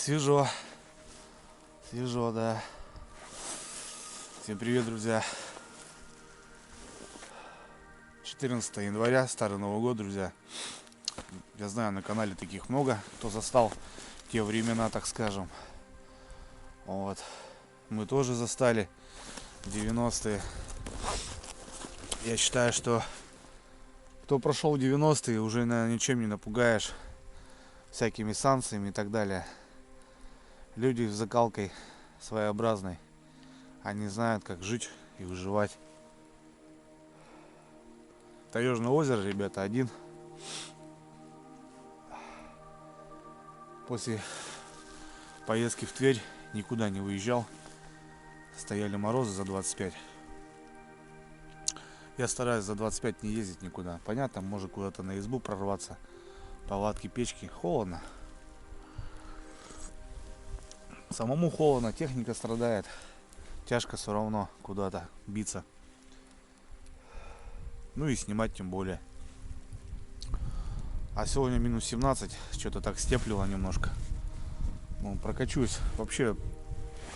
Свежо, свежо, да. Всем привет, друзья. 14 января, Старый Новый год, друзья. Я знаю, на канале таких много, кто застал те времена, так скажем. Вот. Мы тоже застали 90-е. Я считаю, что кто прошел 90-е, уже, наверное, ничем не напугаешь всякими санкциями и так далее. Люди с закалкой своеобразной. Они знают, как жить и выживать. Таежное озеро, ребята, один. После поездки в Тверь никуда не выезжал. Стояли морозы за 25. Я стараюсь за 25 не ездить никуда. Понятно, может куда-то на избу прорваться. Палатки, печки. Холодно. Самому холодно, техника страдает. Тяжко все равно куда-то биться. Ну и снимать тем более. А сегодня минус 17. Что-то так степлило немножко. Ну, прокачусь. Вообще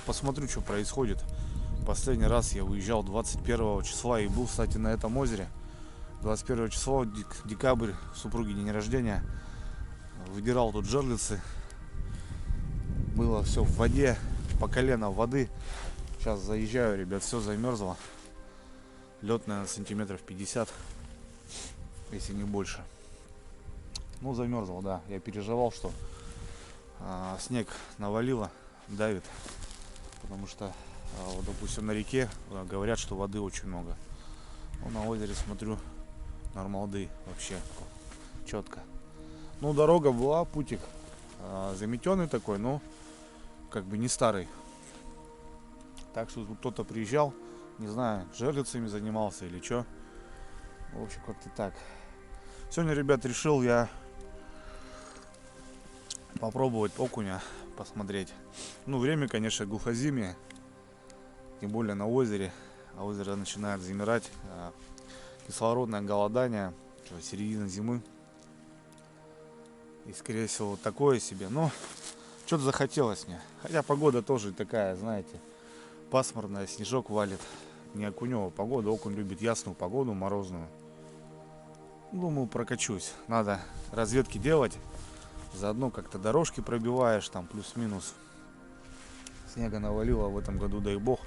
посмотрю, что происходит. Последний раз я выезжал 21 числа и был, кстати, на этом озере. 21 числа, декабрь, супруги день рождения. Выдирал тут жерлицы. Было все в воде, по колено воды. Сейчас заезжаю, ребят, все замерзло. Лед, наверное, сантиметров 50, если не больше. Ну, замерзло, да. Я переживал, что снег навалило, давит. Потому что, вот, допустим, на реке говорят, что воды очень много. Ну, на озере смотрю, нормалды вообще четко. Ну, дорога была, путик заметенный такой, но как бы не старый. Так что тут кто-то приезжал, не знаю, жерлицами занимался или что. В общем, как-то так. Сегодня, ребят, решил я попробовать окуня, посмотреть. Ну, время, конечно, глухозимье, тем более на озере. А озеро начинает замирать. Кислородное голодание, середина зимы. И, скорее всего, вот такое себе. Но что-то захотелось мне. Хотя погода тоже такая, знаете, пасмурная, снежок валит. Не окуневая погода. Окунь любит ясную погоду, морозную. Думаю, прокачусь. Надо разведки делать. Заодно как-то дорожки пробиваешь, там плюс-минус. Снега навалило в этом году, дай бог.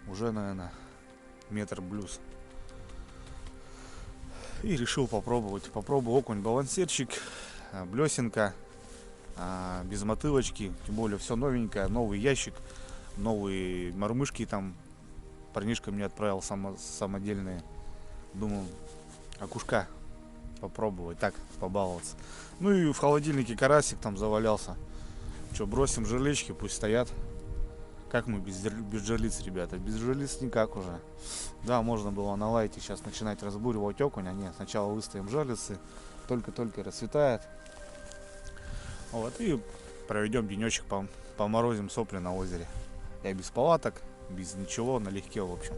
Уже, наверное, метр плюс. И решил попробовать. Попробую окунь балансирчик, блесенка, без мотылочки. Тем более все новенькое, новый ящик, новые мормышки там. Парнишка мне отправил самодельные. Думаю, окушка попробовать, так, побаловаться. Ну и в холодильнике карасик там завалялся. Что, бросим жерлички, пусть стоят. Как мы без жерлиц, ребята? Без жерлиц никак уже. Да, можно было на лайте сейчас начинать разбуривать окунь. А нет, сначала выставим жерлицы. Только-только расцветает. Вот, и проведем денечек, поморозим сопли на озере. Я без палаток, без ничего, налегке, в общем.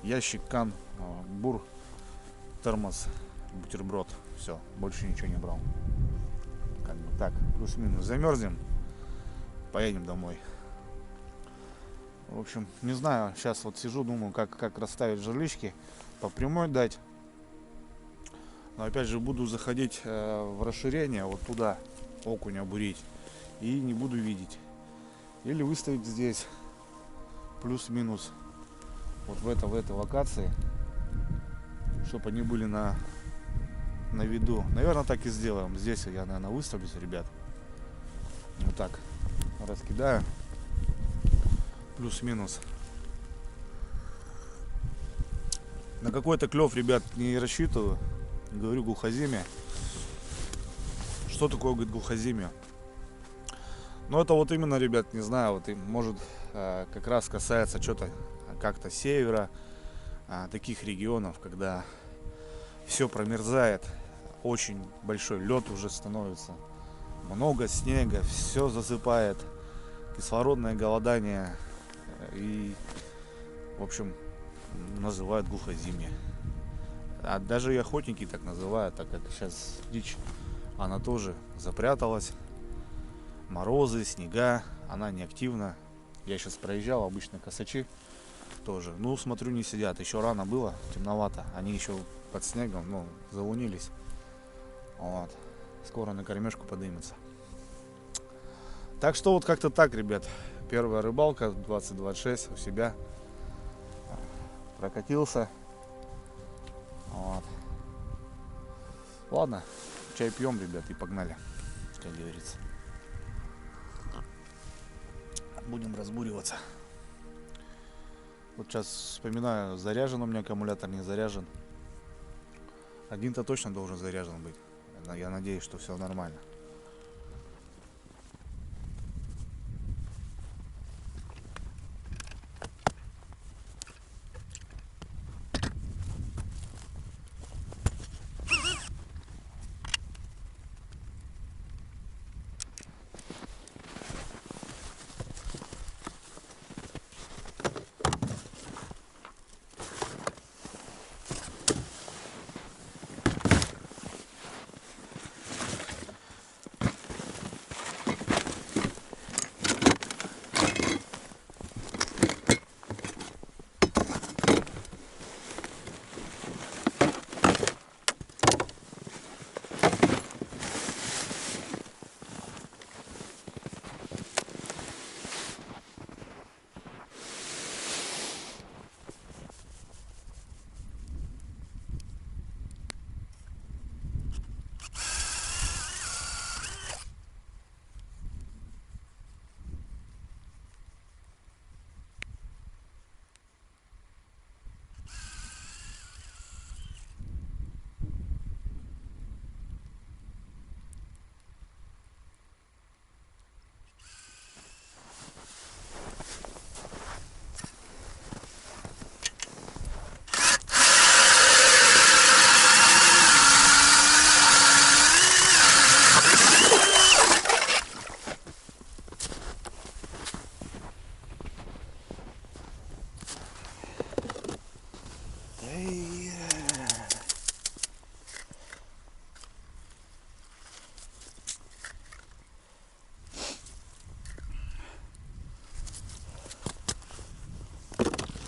Ящик, кан, бур, термос, бутерброд. Все, больше ничего не брал. Как бы так, плюс-минус замерзнем, поедем домой. В общем, не знаю, сейчас вот сижу, думаю, как расставить жерлички, по прямой дать. Но опять же буду заходить в расширение, вот туда окуня бурить, и не буду видеть. Или выставить здесь плюс-минус вот в этой локации, чтобы они были на виду. Наверное, так и сделаем. Здесь я, наверное, выставлюсь, ребят. Вот так раскидаю. Плюс-минус. На какой-то клев, ребят, не рассчитываю. Говорю, глухозимье. Что такое, говорит, глухозимье? Ну, это вот именно, ребят, не знаю, вот, может, как раз касается что-то как-то севера, таких регионов, когда все промерзает, очень большой лед уже становится, много снега, все засыпает, кислородное голодание, и, в общем, называют глухозимье. А даже и охотники так называют, так как сейчас дичь, она тоже запряталась. морозы, снега, она не активна. Я сейчас проезжал, обычно косачи тоже. Ну, смотрю, не сидят. Еще рано было, темновато. Они еще под снегом, ну, залунились. Вот. Скоро на кормежку поднимется. Так что вот как-то так, ребят. Первая рыбалка 2026 у себя. Прокатился. Вот. Ладно, чай пьем, ребят, и погнали, как говорится. Будем разбуриваться. Вот сейчас вспоминаю, заряжен у меня аккумулятор, не заряжен. Один-то точно должен заряжен быть. Я надеюсь, что все нормально.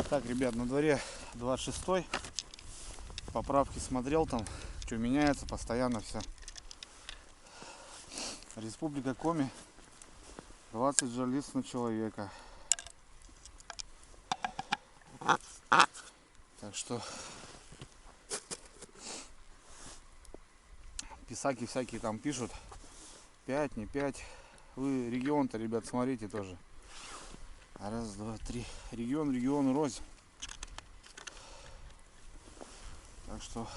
Так, ребят, на дворе 26-й. Поправки смотрел там, что меняется постоянно все. Республика Коми, 20 жерлиц на человека. Так что писаки всякие там пишут. 5, не 5. Вы регион-то, ребят, смотрите тоже. Раз, два, три. Региону рознь. Так что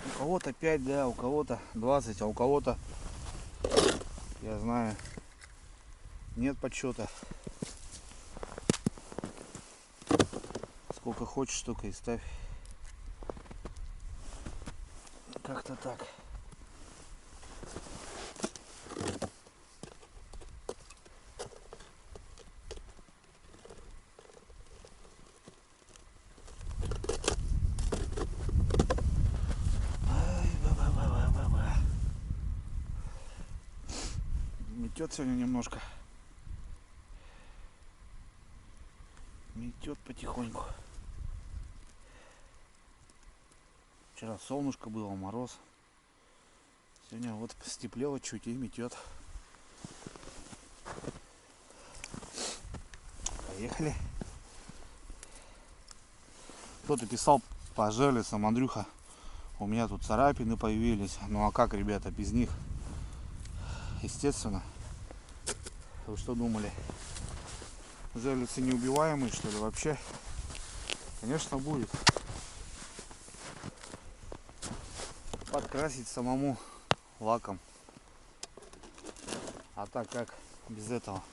у кого-то 5, да, у кого-то 20, а у кого-то, я знаю, нет подсчета. Сколько хочешь, столько и ставь. Как-то так. Метет сегодня немножко. Метет потихоньку. Вчера солнышко было, мороз. Сегодня вот степлело чуть и метет. Поехали. Кто-то писал по жерлицам: Андрюха, у меня тут царапины появились. Ну а как, ребята, без них? Естественно. Вы что думали? Жерлицы неубиваемые, что ли, вообще? Конечно, будет. Подкрасить самому лаком. А так как без этого?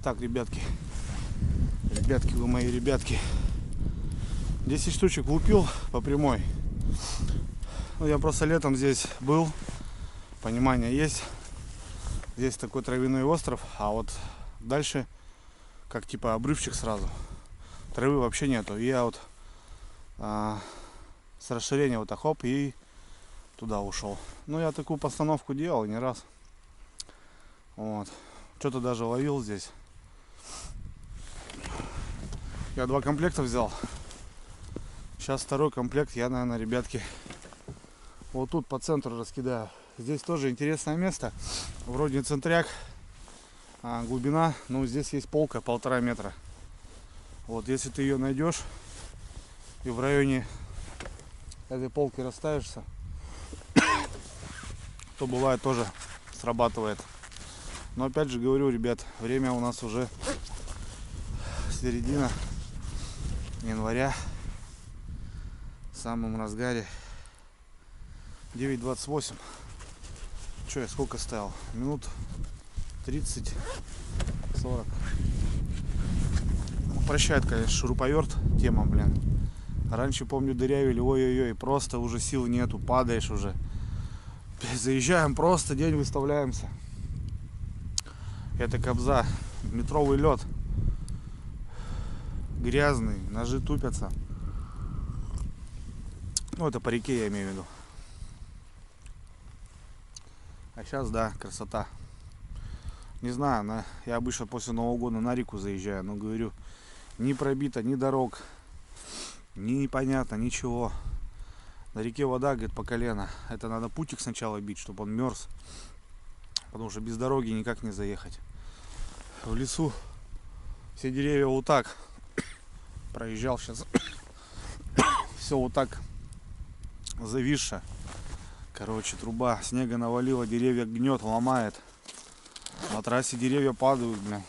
Так, ребятки, вы мои ребятки, 10 штучек лупил по прямой. Ну, я просто летом здесь был, понимание есть. Здесь такой травяной остров, а вот дальше как типа обрывчик сразу. Травы вообще нету. И я вот с расширения вот так хоп и туда ушел. Ну, я такую постановку делал не раз. Вот. Что-то даже ловил здесь. Я 2 комплекта взял. Сейчас 2-й комплект я, наверное, ребятки, вот тут по центру раскидаю. Здесь тоже интересное место. Вроде центряк, глубина. Ну, здесь есть полка 1,5 метра. Вот, если ты ее найдешь и в районе этой полки расставишься, то бывает тоже срабатывает. Но опять же говорю, ребят, время у нас уже середина января, в самом разгаре. 9:28. Че, я сколько ставил? Минут 30-40. Прощает, конечно, шуруповерт тема, блин. Раньше, помню, дырявили, ой-ой-ой, просто уже сил нету, падаешь уже. Заезжаем, просто день выставляемся. Это кобза, метровый лед. Грязный, ножи тупятся. Ну, это по реке я имею в виду. А сейчас, да, красота. Не знаю, я обычно после Нового года на реку заезжаю, но говорю, не пробито, ни дорог, ни непонятно, ничего. На реке вода, говорит, по колено. Это надо путик сначала бить, чтобы он мерз. Потому что без дороги никак не заехать. В лесу все деревья вот так. Проезжал сейчас. Все вот так зависшее. Короче, труба. Снега навалила, деревья гнет, ломает. На трассе деревья падают, блин.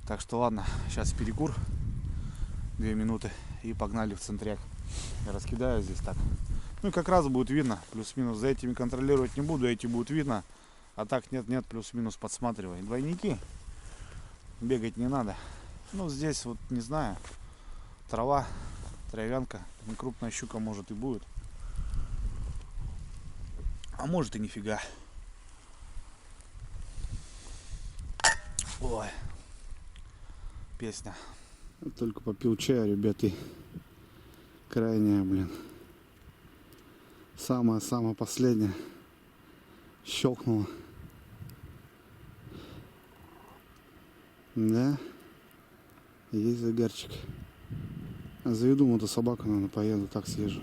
Так что ладно, сейчас перекур 2 минуты и погнали в центряк. Я раскидаю здесь так. Ну и как раз будет видно, плюс-минус. За этими контролировать не буду, эти будут видно. А так нет, плюс-минус подсматривай. Двойники. Бегать не надо. Ну здесь вот не знаю. Трава, травянка. Крупная щука может и будет. А может и нифига. Ой. Песня. Только попил чая, ребята. Крайняя, блин. Самая последняя. Щелкнула. Да. Есть загарчик. Заведу мотособаку, наверное, поеду, так съезжу.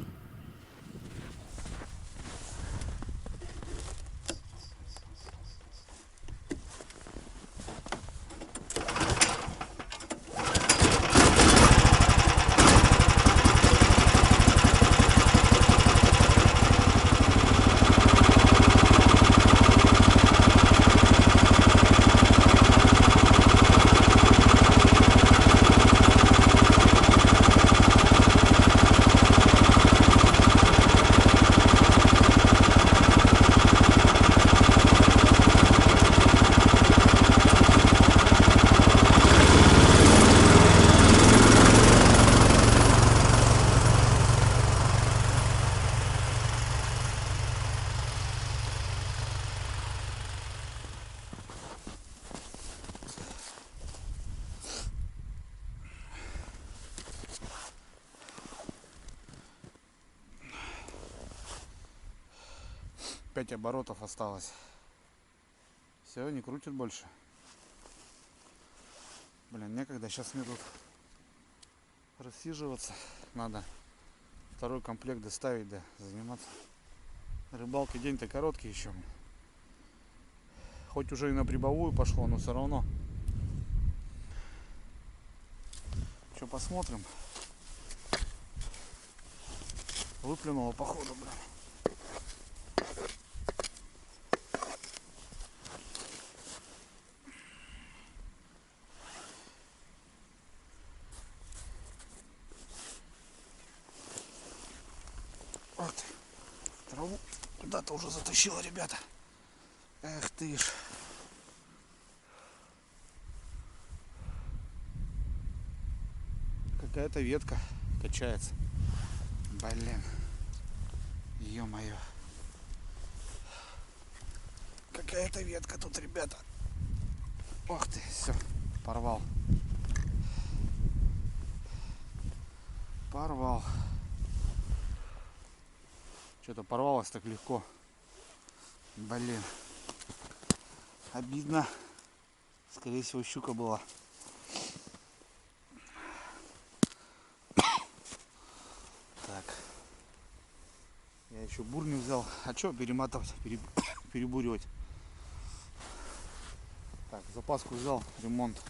Пять оборотов осталось. Все, не крутит больше. Блин, некогда. Сейчас мне тут рассиживаться. Надо 2-й комплект доставить, да, заниматься. Рыбалка день-то короткий еще. Хоть уже и на прибовую пошло, но все равно. Что, посмотрим. Выплюнуло походу, блин. Вот. Траву куда-то уже затащила, ребята. Эх ты ж. какая-то ветка качается. Блин. Ё-моё. Какая-то ветка тут, ребята. Ох ты, все, порвал. Порвал. Что-то порвалось так легко. Блин. Обидно. Скорее всего, щука была. Так. Я еще бур не взял. А что перематывать, перебуривать? Так, запаску взял, ремонт.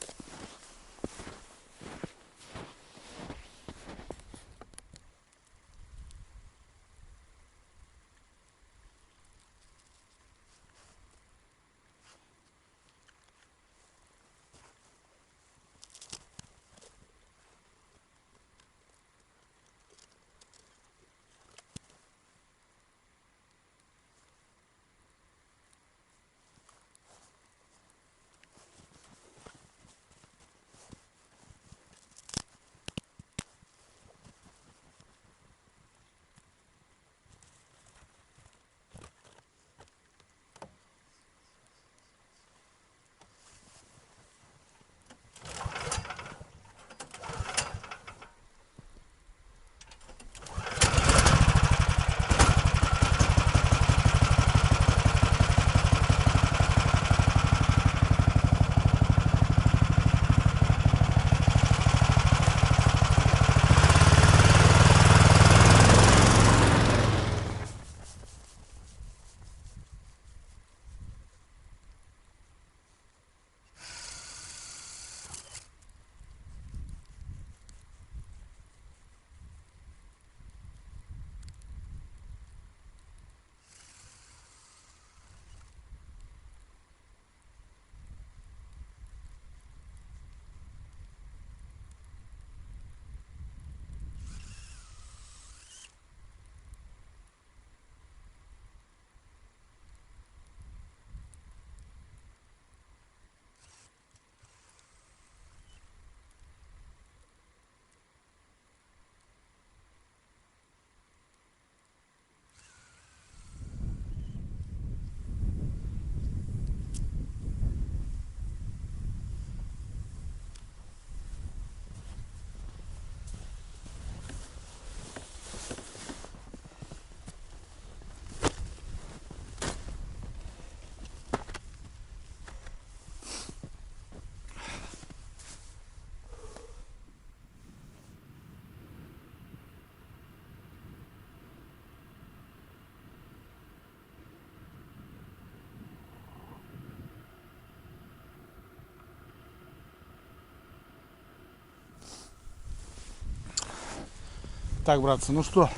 Так, братцы, ну что,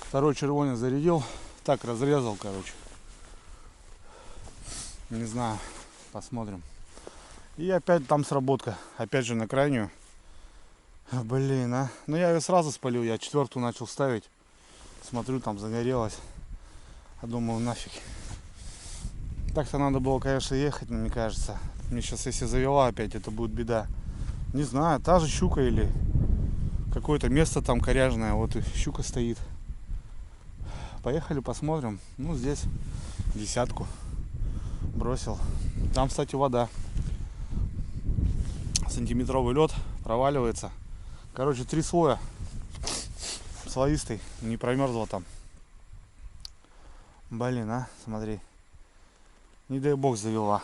второй червонец зарядил. Так, разрезал, короче. Не знаю, посмотрим. И опять там сработка. Опять же на крайнюю. Блин, а. Ну я ее сразу спалил, я четвертую начал ставить. Смотрю, там загорелось. А думаю, нафиг. Так-то надо было, конечно, ехать, мне кажется. Мне сейчас, если завела опять, это будет беда. Не знаю, та же щука или какое-то место там коряжное. Вот и щука стоит. Поехали, посмотрим. Ну, здесь десятку бросил. Там, кстати, вода. Сантиметровый лед проваливается. Короче, 3 слоя. Слоистый. Не промерзло там. Блин, а, смотри. Не дай бог завела.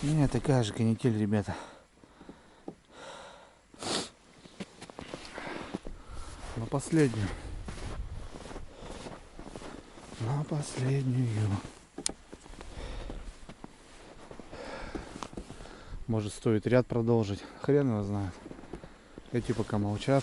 Не, такая же канитель, ребята. На последнюю. На последнюю. Может, стоит ряд продолжить. Хрен его знает. Эти пока молчат.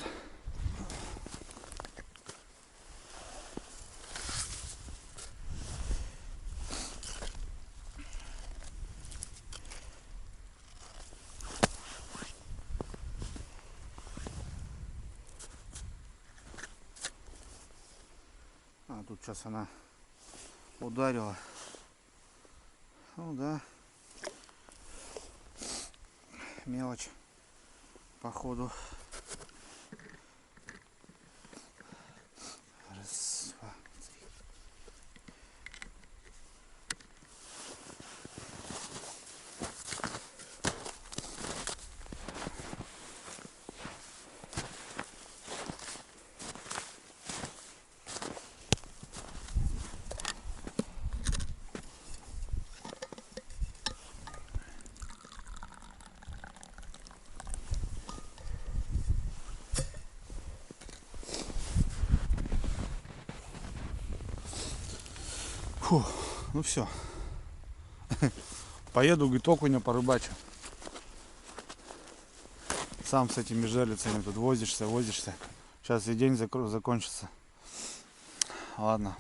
А тут сейчас она ударила. Ну да. Мелочь. Походу. Раз, два, три. Фу, ну все. Поеду, говорит, окуня порыбачу. Сам с этими жерлицами тут возишься. Сейчас и день закончится. Ладно.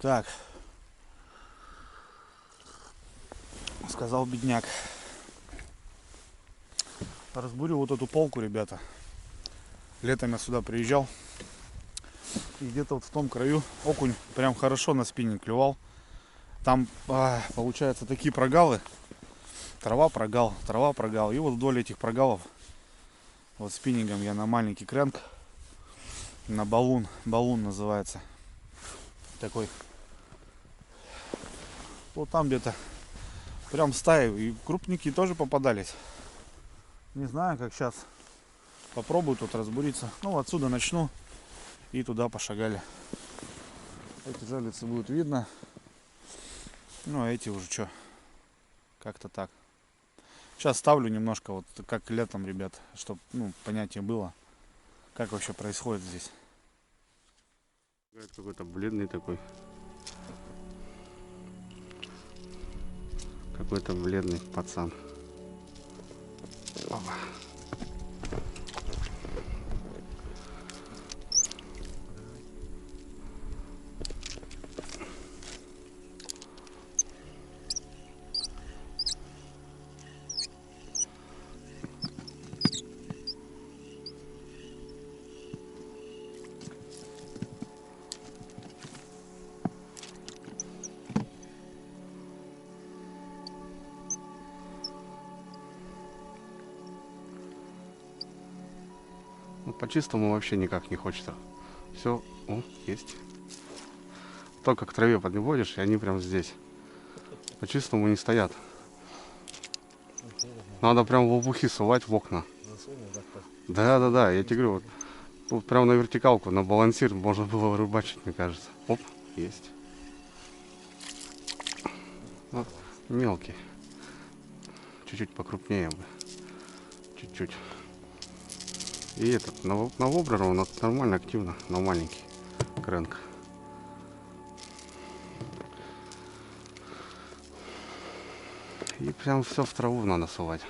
Так. Сказал бедняк. Разбурю вот эту полку, ребята. Летом я сюда приезжал. И где-то вот в том краю окунь прям хорошо на спиннинг клевал. Там получается такие прогалы. Трава, прогал. И вот вдоль этих прогалов вот спиннингом я на маленький крэнк, на баллон называется. Такой. Вот там где-то прям стаи. И крупники тоже попадались. Не знаю, как сейчас. Попробую тут разбуриться. Ну, отсюда начну. И туда пошагали. Эти жерлицы будут видно. Ну, а эти уже что? Как-то так. Сейчас ставлю немножко, вот как летом, ребят, чтобы понятие было, как вообще происходит здесь. Какой-то бледный такой. Какой-то бледный пацан. Опа. Ну, по-чистому вообще никак не хочется. Все, есть. Только к траве подводишь, и они прям здесь. По-чистому не стоят. Надо прям в лопухи сувать в окна. Да, я тебе говорю, вот прям на вертикалку, на балансир можно было рыбачить, мне кажется. Оп, есть. Вот, мелкий. Чуть-чуть покрупнее бы. Чуть-чуть. И этот, на воблера он нормально активно, на маленький крэнк. И прям все в траву надо сувать.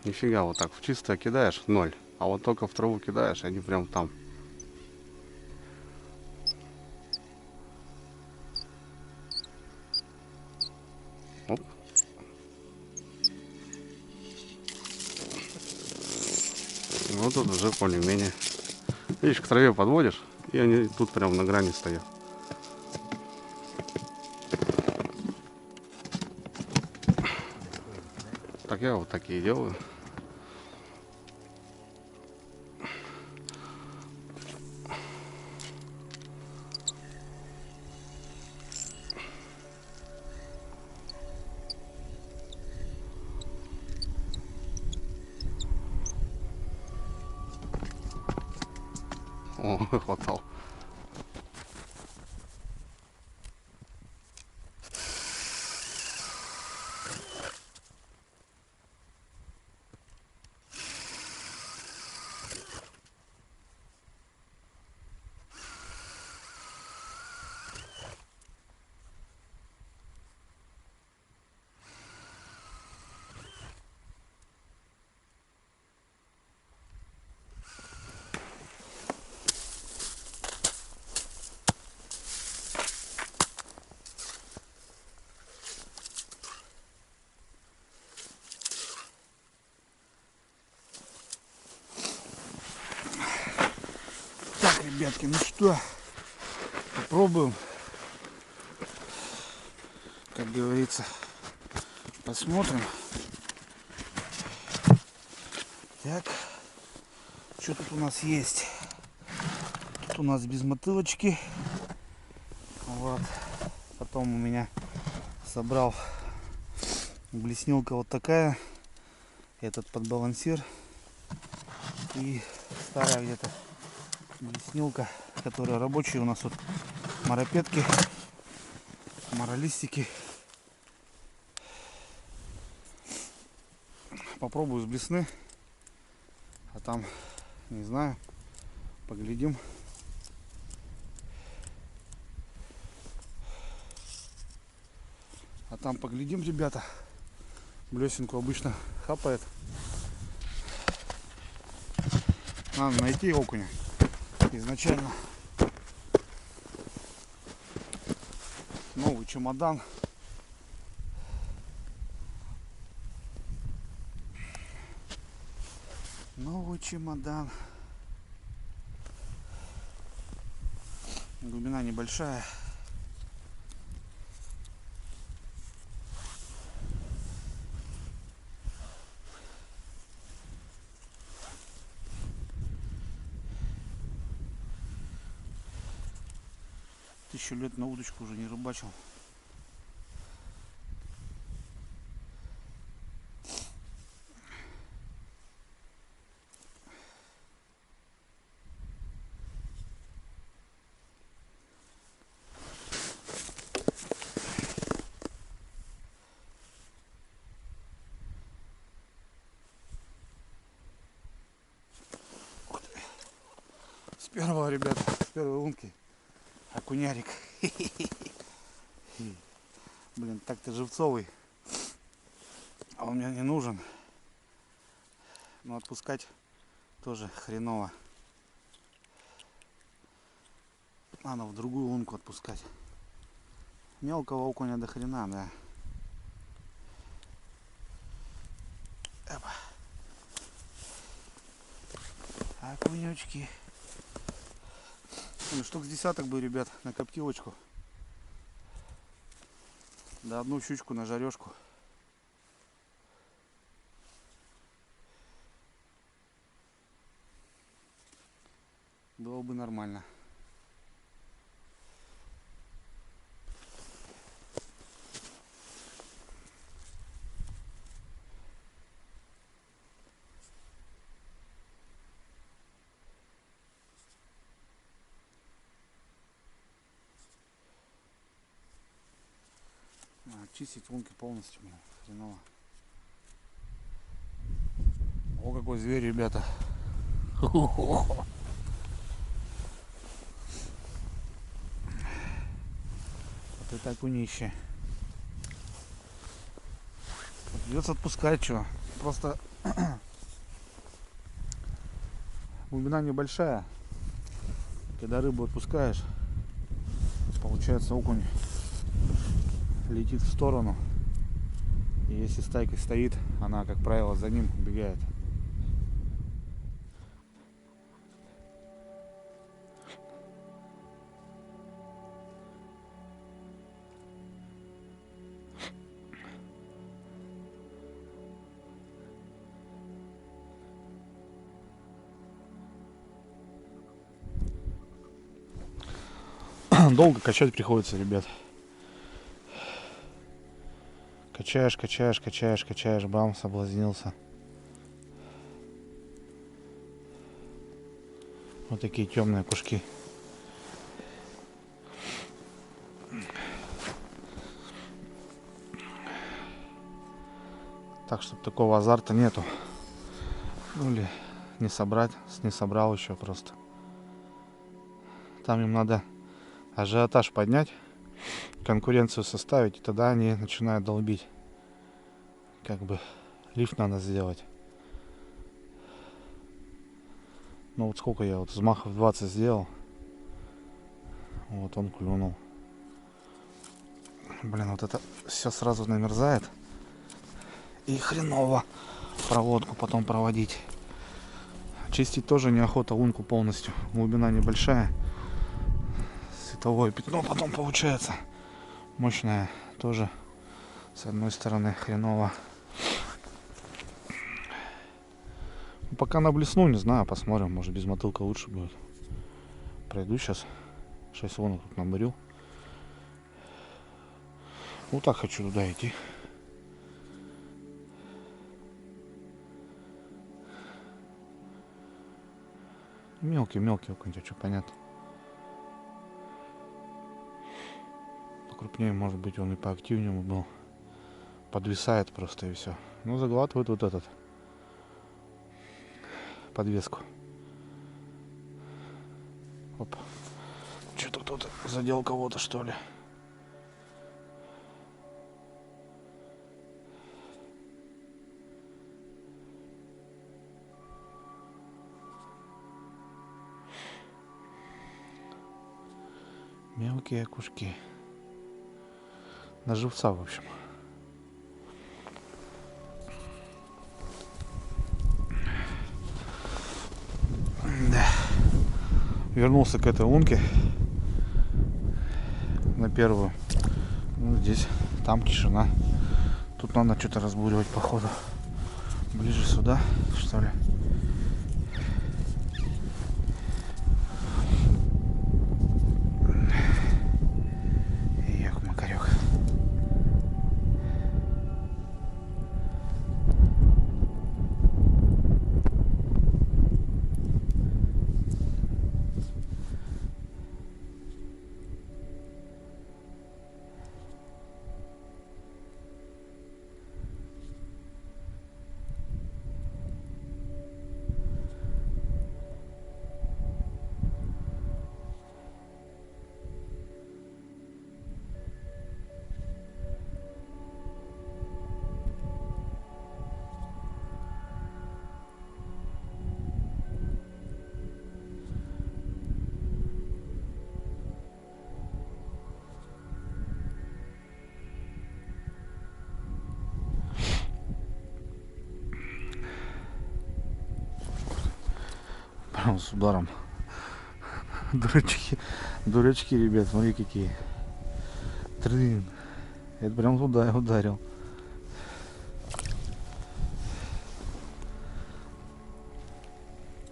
Нифига, вот так в чистое кидаешь, ноль. А вот только в траву кидаешь, они прям там. Оп. Вот тут уже более-менее. Видишь, к траве подводишь, и они тут прям на грани стоят. Так я вот такие делаю. О, хватал. ребятки, ну что, попробуем, как говорится, посмотрим. Так, что тут у нас есть? Тут у нас без мотылочки. Вот. Потом у меня собрал блеснилка вот такая. Этот подбалансир. И старая где-то блеснилка, которая рабочая. У нас вот моропетки, моролистики. Попробую с блесны. А там, не знаю, поглядим. А там поглядим, ребята. Блесенку обычно хапает. Надо найти окуня изначально. Новый чемодан. Новый чемодан. Глубина небольшая. Тысячу лет на удочку уже не рыбачил. С первого, ребята, с первой лунки окунярик. Блин, так-то живцовый, а он мне не нужен. Но отпускать тоже хреново. Надо в другую лунку отпускать. Мелкого окуня до хрена, да. Опа. Окунечки. Ну, штук с десяток бы, ребят, на коптилочку. Да одну щучку на жарежку. Было бы нормально. Чистить лунки полностью, блин, хреново. О, какой зверь, ребята. Вот это окунище. Придется отпускать, что. Просто глубина небольшая. Когда рыбу отпускаешь, получается окунь летит в сторону. И если стайка стоит, она, как правило, за ним убегает. Долго качать приходится, ребят. Качаешь, качаешь, качаешь, качаешь, бам, соблазнился. Вот такие темные кушки. Так, чтобы такого азарта нету. Ну или не собрать, не собрал еще просто. Там им надо ажиотаж поднять, конкуренцию составить, и тогда они начинают долбить. Как бы лифт надо сделать. Ну вот сколько я вот взмахов 20 сделал. Вот он клюнул. Блин, вот это все сразу намерзает. И хреново проводку потом проводить. Чистить тоже неохота лунку полностью. Глубина небольшая. Световое пятно потом получается мощное. Тоже с одной стороны хреново. Пока на блесну, не знаю, посмотрим. Может без мотылка лучше будет. Пройду сейчас. 6 лунок тут наборил. Вот так хочу туда идти. Мелкий окунь, что понятно. Покрупнее, может быть, он и поактивнее был. Подвисает просто и все. Ну, заглатывает вот этот подвеску. Оп. Что-то кто-то задел кого-то, что ли. Мелкие окушки. На живца, в общем. Да. Вернулся к этой лунке. На первую. Ну, здесь, там тишина. Тут надо что-то разбуривать, походу. Ближе сюда, что ли. С ударом. Дурачки, ребят, смотри какие. Трын. Это прям туда ударил.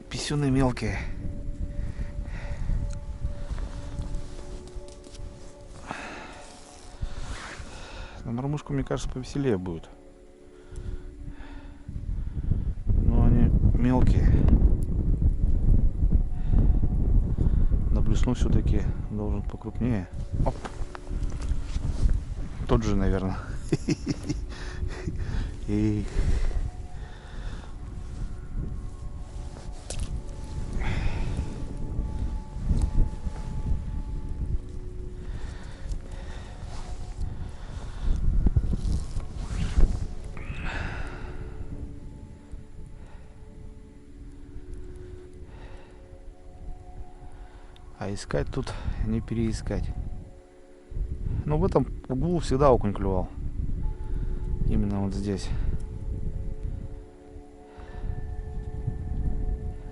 Писюны мелкие. На мормышку, мне кажется, повеселее будет. Но они мелкие. Блесну все-таки должен покрупнее. Оп. Тот же, наверное. И... А искать тут не переискать. Но в этом углу всегда окунь клювал. Именно вот здесь.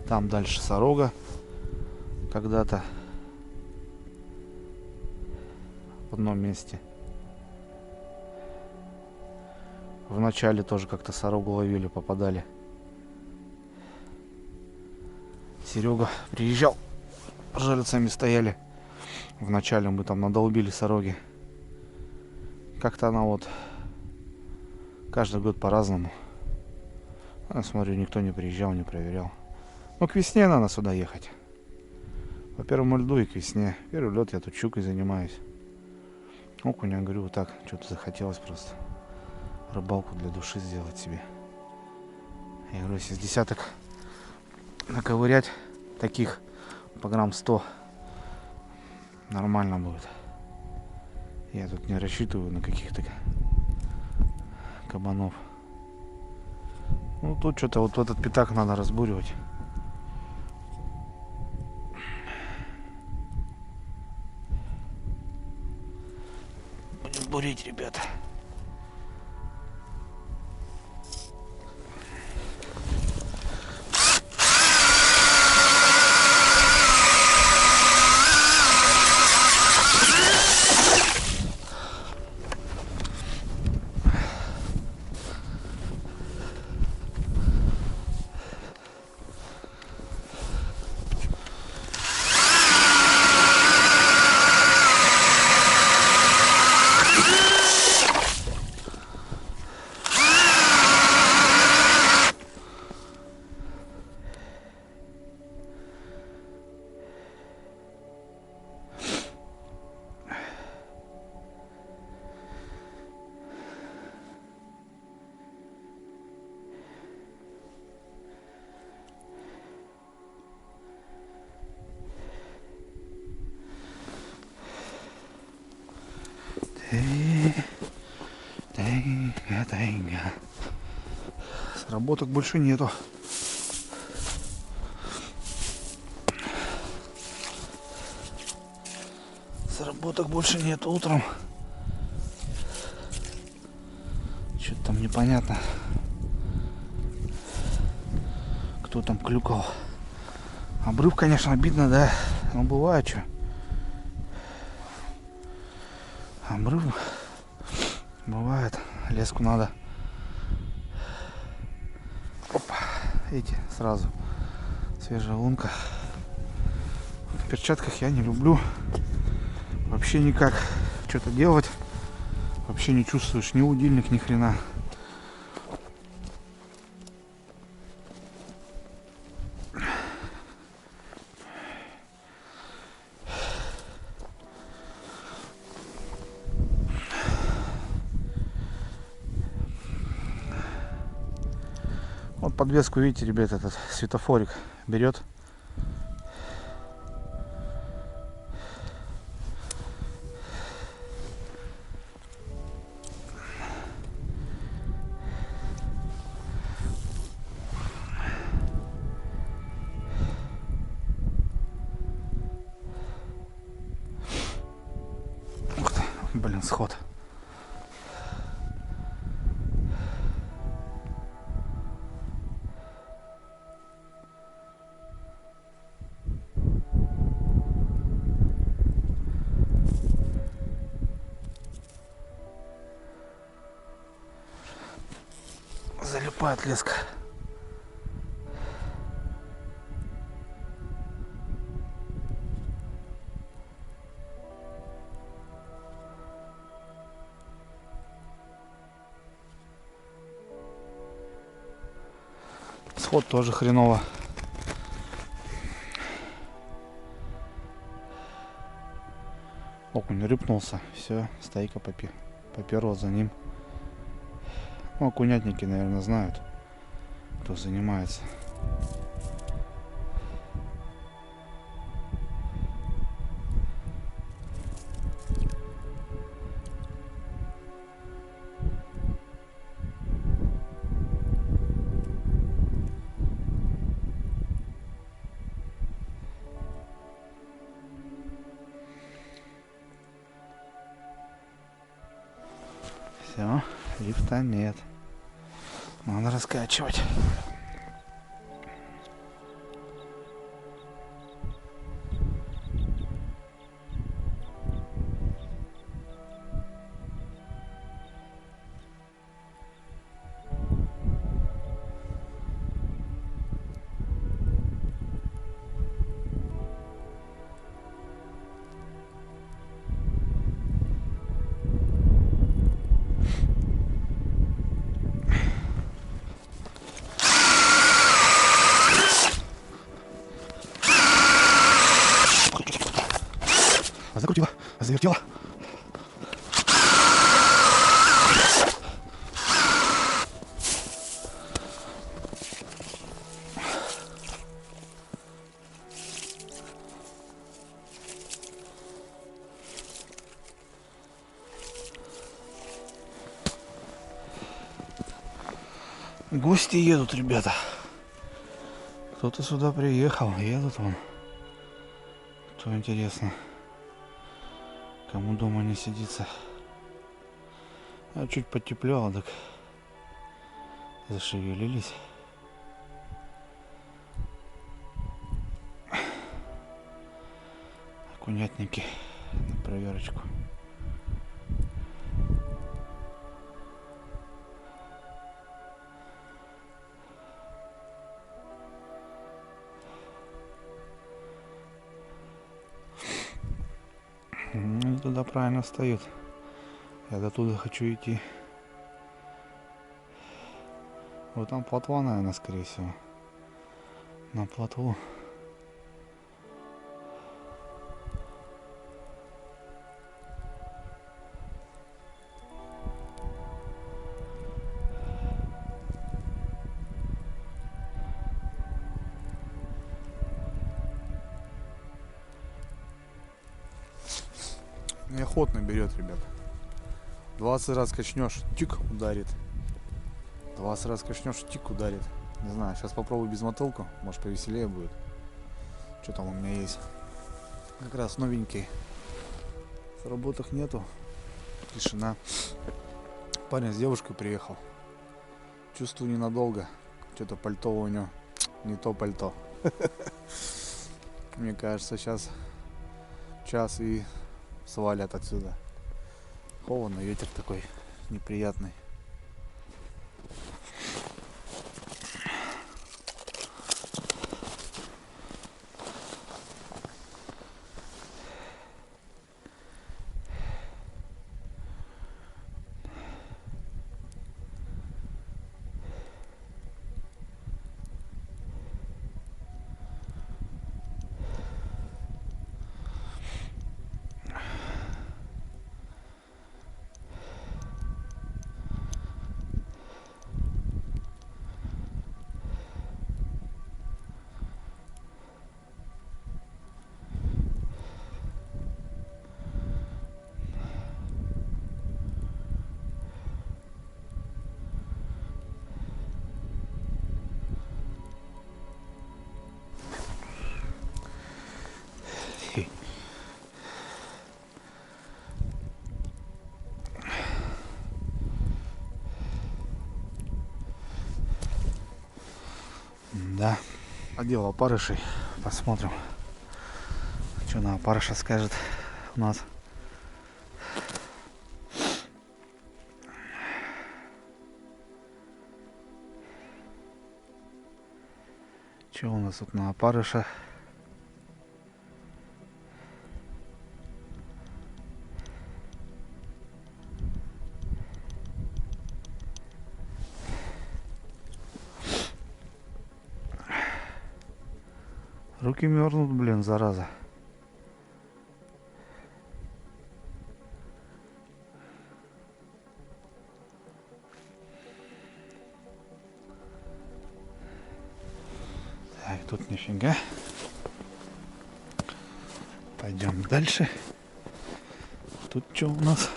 Там дальше сорога. Когда-то. В одном месте. В начале тоже как-то сорогу ловили, попадали. Серега приезжал. Жерлицами стояли. Вначале мы там надолбили сороги. Как-то она вот каждый год по-разному. Я смотрю, никто не приезжал, не проверял. Ну, к весне надо сюда ехать. По первому льду и к весне. Первый лед я тут щукой занимаюсь. Окуня, говорю, вот так. Что-то захотелось просто рыбалку для души сделать себе. Я говорю, если с десяток наковырять таких по грамм 100 нормально будет. Я тут не рассчитываю на каких-то кабанов. Ну тут что-то вот этот пятак надо разбуривать. Будем бурить, ребята. Сработок больше нету. Сработок больше нет утром. Что-то там непонятно. Кто там клюкал. Обрыв, конечно, обидно, да. Но бывает что. Обрыв бывает. Леску надо. Опа. Эти сразу. Свежая лунка. В перчатках я не люблю. Вообще никак что-то делать. Вообще не чувствуешь ни удильник, ни хрена. Вот подвеску, видите, ребят, этот светофорик берет. Ух ты, блин, сход. Залипает леска. Сход тоже хреново. Окунь рыпнулся, все, стайка поперла за ним. Ну, окунятники, наверное, знают, кто занимается. Все, лифта нет. Надо раскачивать. Закрутила, завертела. Гости едут, ребята. Кто-то сюда приехал, едут вон. Кто интересно. Кому дома не сидится. А чуть потеплело, так зашевелились. Окунятники на проверочку. Они туда правильно встают. Я до туда хочу идти. Вот там плотва, наверное, скорее всего. На плотву. Неохотно берет, ребят. 20 раз качнешь, тик, ударит. Вас раскачнешь, тик ударит. Не знаю, сейчас попробую без мотылку, может повеселее будет. Что там у меня есть? Как раз новенький. В работах нету. Тишина. Парень с девушкой приехал. Чувствую ненадолго. Что-то пальто у него не то пальто. Мне кажется, сейчас час и свалят отсюда. Холодно, ветер такой неприятный. Да, одел опарышей. Посмотрим, что на опарыша скажет у нас. Что у нас тут на опарыша? Руки мерзнут, блин, зараза. Так, тут нифига. Пойдем дальше. Тут что у нас?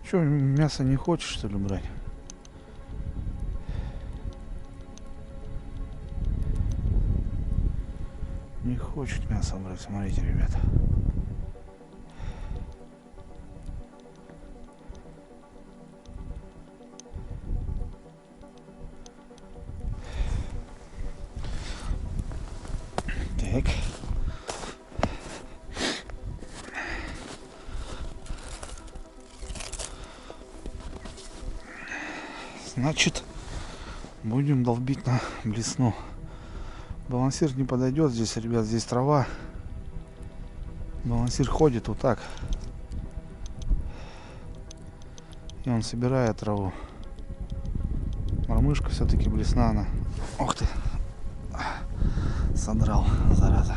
Что, мясо не хочешь, что ли, брать? Не хочет мясо брать, смотрите, ребята. Так. Значит, будем долбить на блесну. Балансир не подойдет здесь, ребят, здесь трава. Балансир ходит вот так. И он собирает траву. Мормышка все-таки блесна она. Ух ты. Содрал, зараза.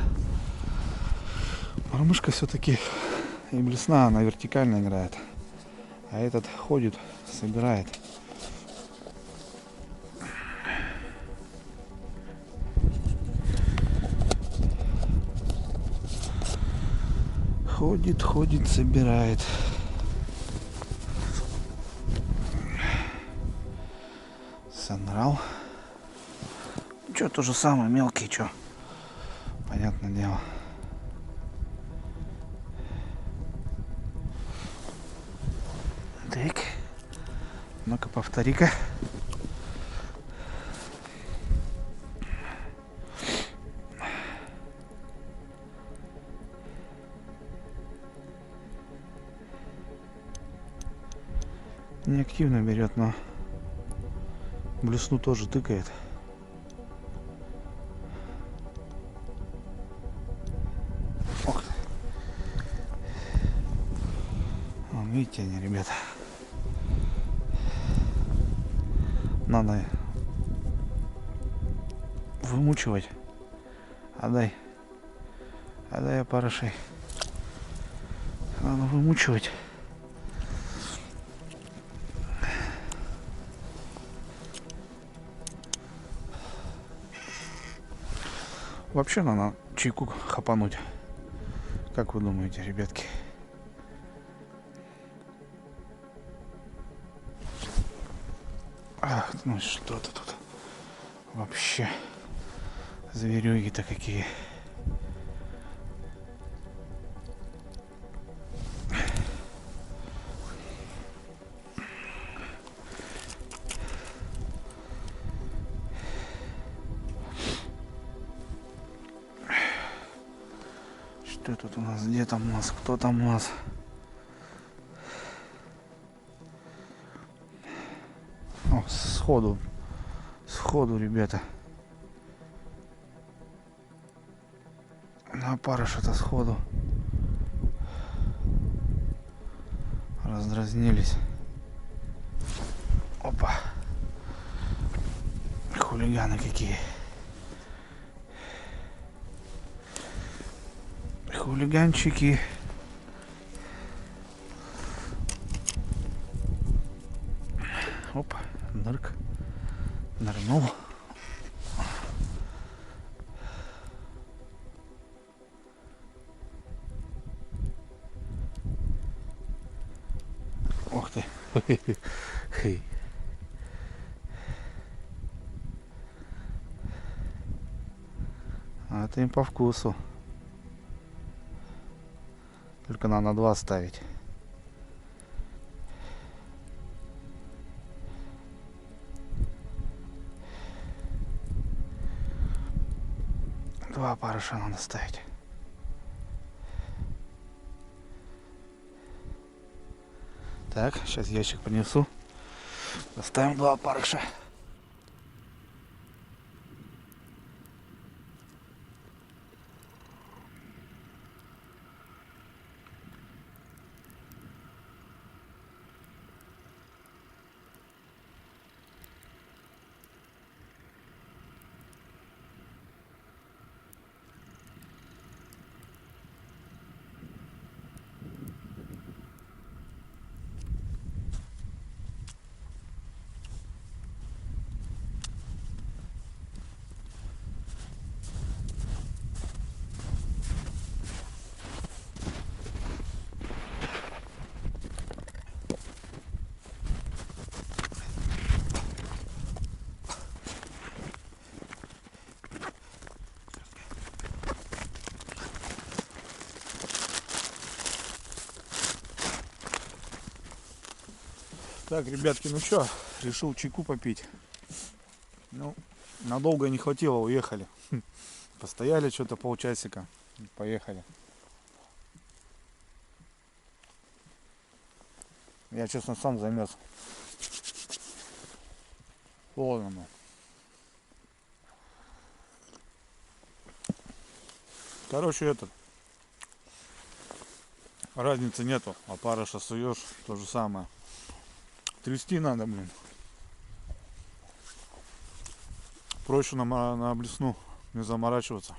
Мормышка все-таки и блесна, она вертикально играет. А этот ходит, собирает. Ходит, ходит, собирает. Содрал. Что, то же самое, мелкий, что? Понятное дело. Так. Ну-ка, повтори-ка. Не активно берет, но блесну тоже тыкает. Ох. Вон, видите они, ребята. Надо вымучивать. Отдай. Когда я парышей. Надо вымучивать. Вообще надо чайку хапануть. Как вы думаете, ребятки? Ах, ну что-то тут. Вообще. Зверюги-то какие. Что тут у нас? Где там у нас? Кто там у нас? О, сходу, ребята. На парыша-то сходу раздразнились. Опа. Хулиганы какие. Хулиганчики. Опа, нырк. Нырнул. Ух ты. А это им по вкусу. Только надо на 2 ставить. Два парыша надо ставить. Так, сейчас ящик принесу. Поставим 2 парыша. Так, ребятки, ну что, решил чайку попить. Ну, надолго не хватило, уехали. Постояли что-то полчасика, поехали. Я, честно, сам замерз. Холодно. Ну. Короче, разницы нету. А парыша суешь, то же самое. Трясти надо, блин. Проще на блесну не заморачиваться.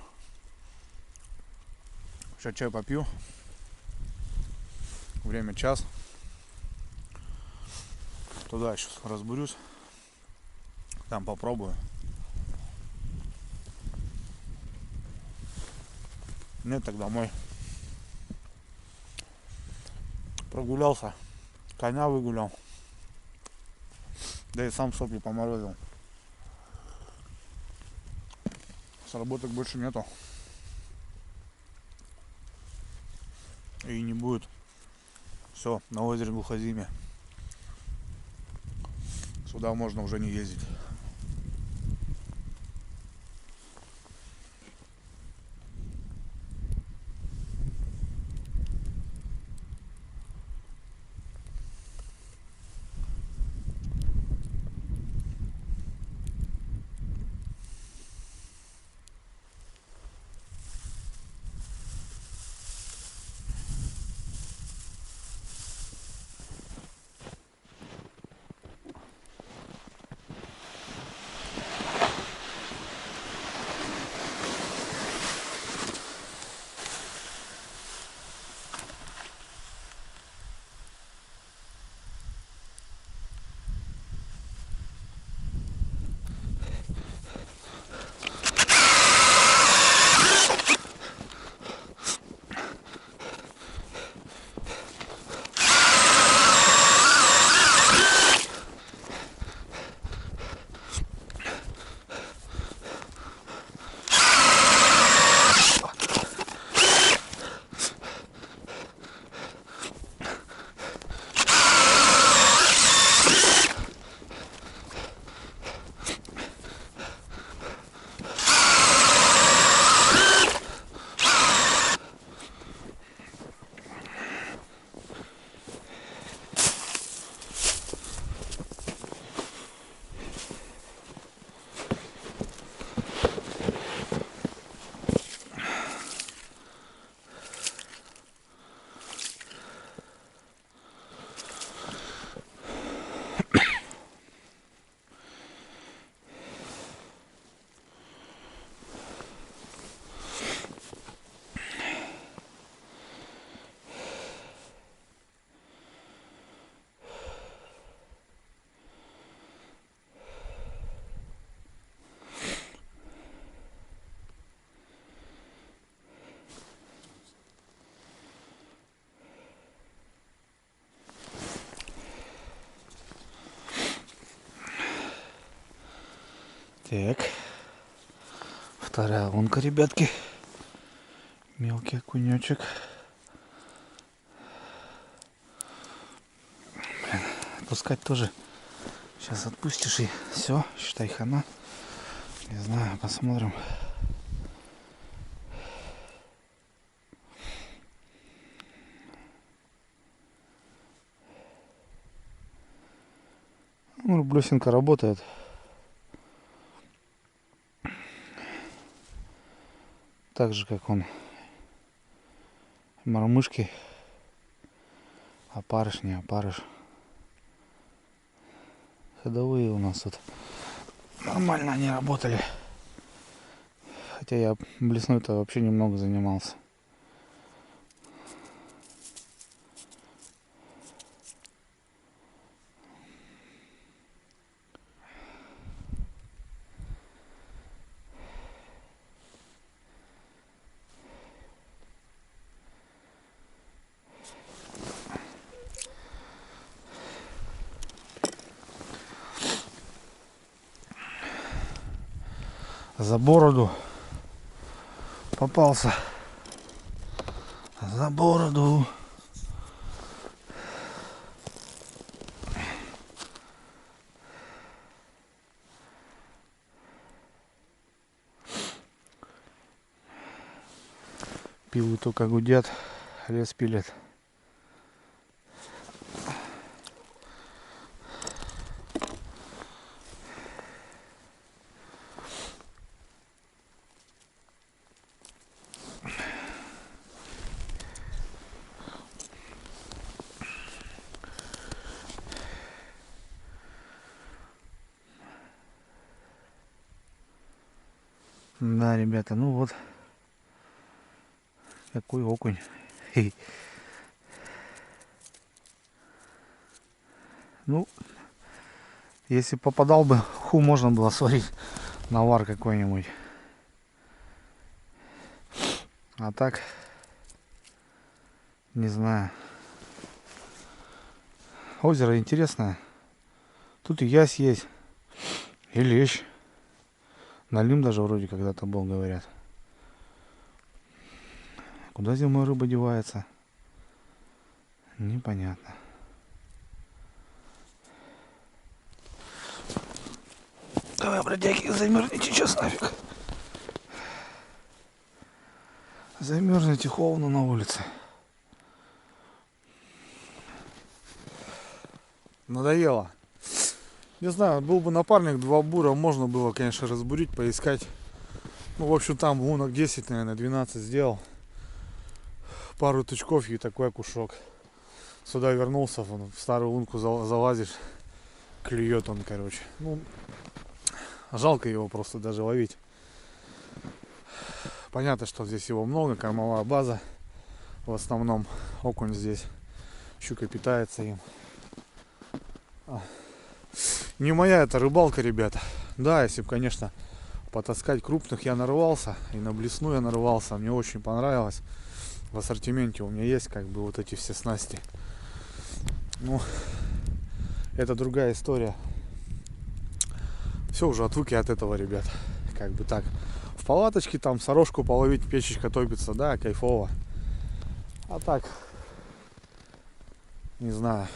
Сейчас чай попью. Время 1. Туда сейчас разбурюсь. Там попробую. Нет, так домой. Прогулялся. Коня выгулял. Да и сам сопли поморозил. Сработок больше нету. И не будет. Все, на озере Глухозимье. Сюда можно уже не ездить. Так. Вторая лунка, ребятки. Мелкий окунечек. Блин, отпускать тоже. Сейчас отпустишь и все, считай, хана. Не знаю, посмотрим. Ну, блесенка работает. Так же, как он. Мормышки. Опарыш, не опарыш. Ходовые у нас тут. Нормально они работали. Хотя я блесной-то вообще немного занимался. За бороду попался. За бороду. Пилы только гудят, лес пилят. Да, ребята, ну вот какой окунь. Ну, если попадал бы, можно было сварить навар какой-нибудь. А так, не знаю. Озеро интересное. Тут и ясь есть, и лещ. Налим даже вроде когда-то был, говорят. Куда зимой рыба девается? Непонятно. Давай, бродяги, замерзните сейчас нафиг. Замерзните, холодно на улице. Надоело. Не знаю, был бы напарник, 2 бура, можно было, конечно, разбурить, поискать. Ну, в общем, там лунок 10, наверное, 12 сделал. Пару тычков и такой кушок. Сюда вернулся, в старую лунку залазишь, клюет он, короче. Ну, жалко его просто даже ловить. Понятно, что здесь его много, кормовая база. В основном окунь здесь, щука питается им. Не моя это рыбалка, ребята. Да, если бы, конечно, потаскать крупных я нарывался, и на блесну я нарывался, мне очень понравилось. В ассортименте у меня есть как бы вот эти все снасти. Ну, это другая история. Все, уже отвык я от этого, ребят. Как бы так. В палаточке там сорожку половить, печечка топится, да, кайфово. А так, не знаю.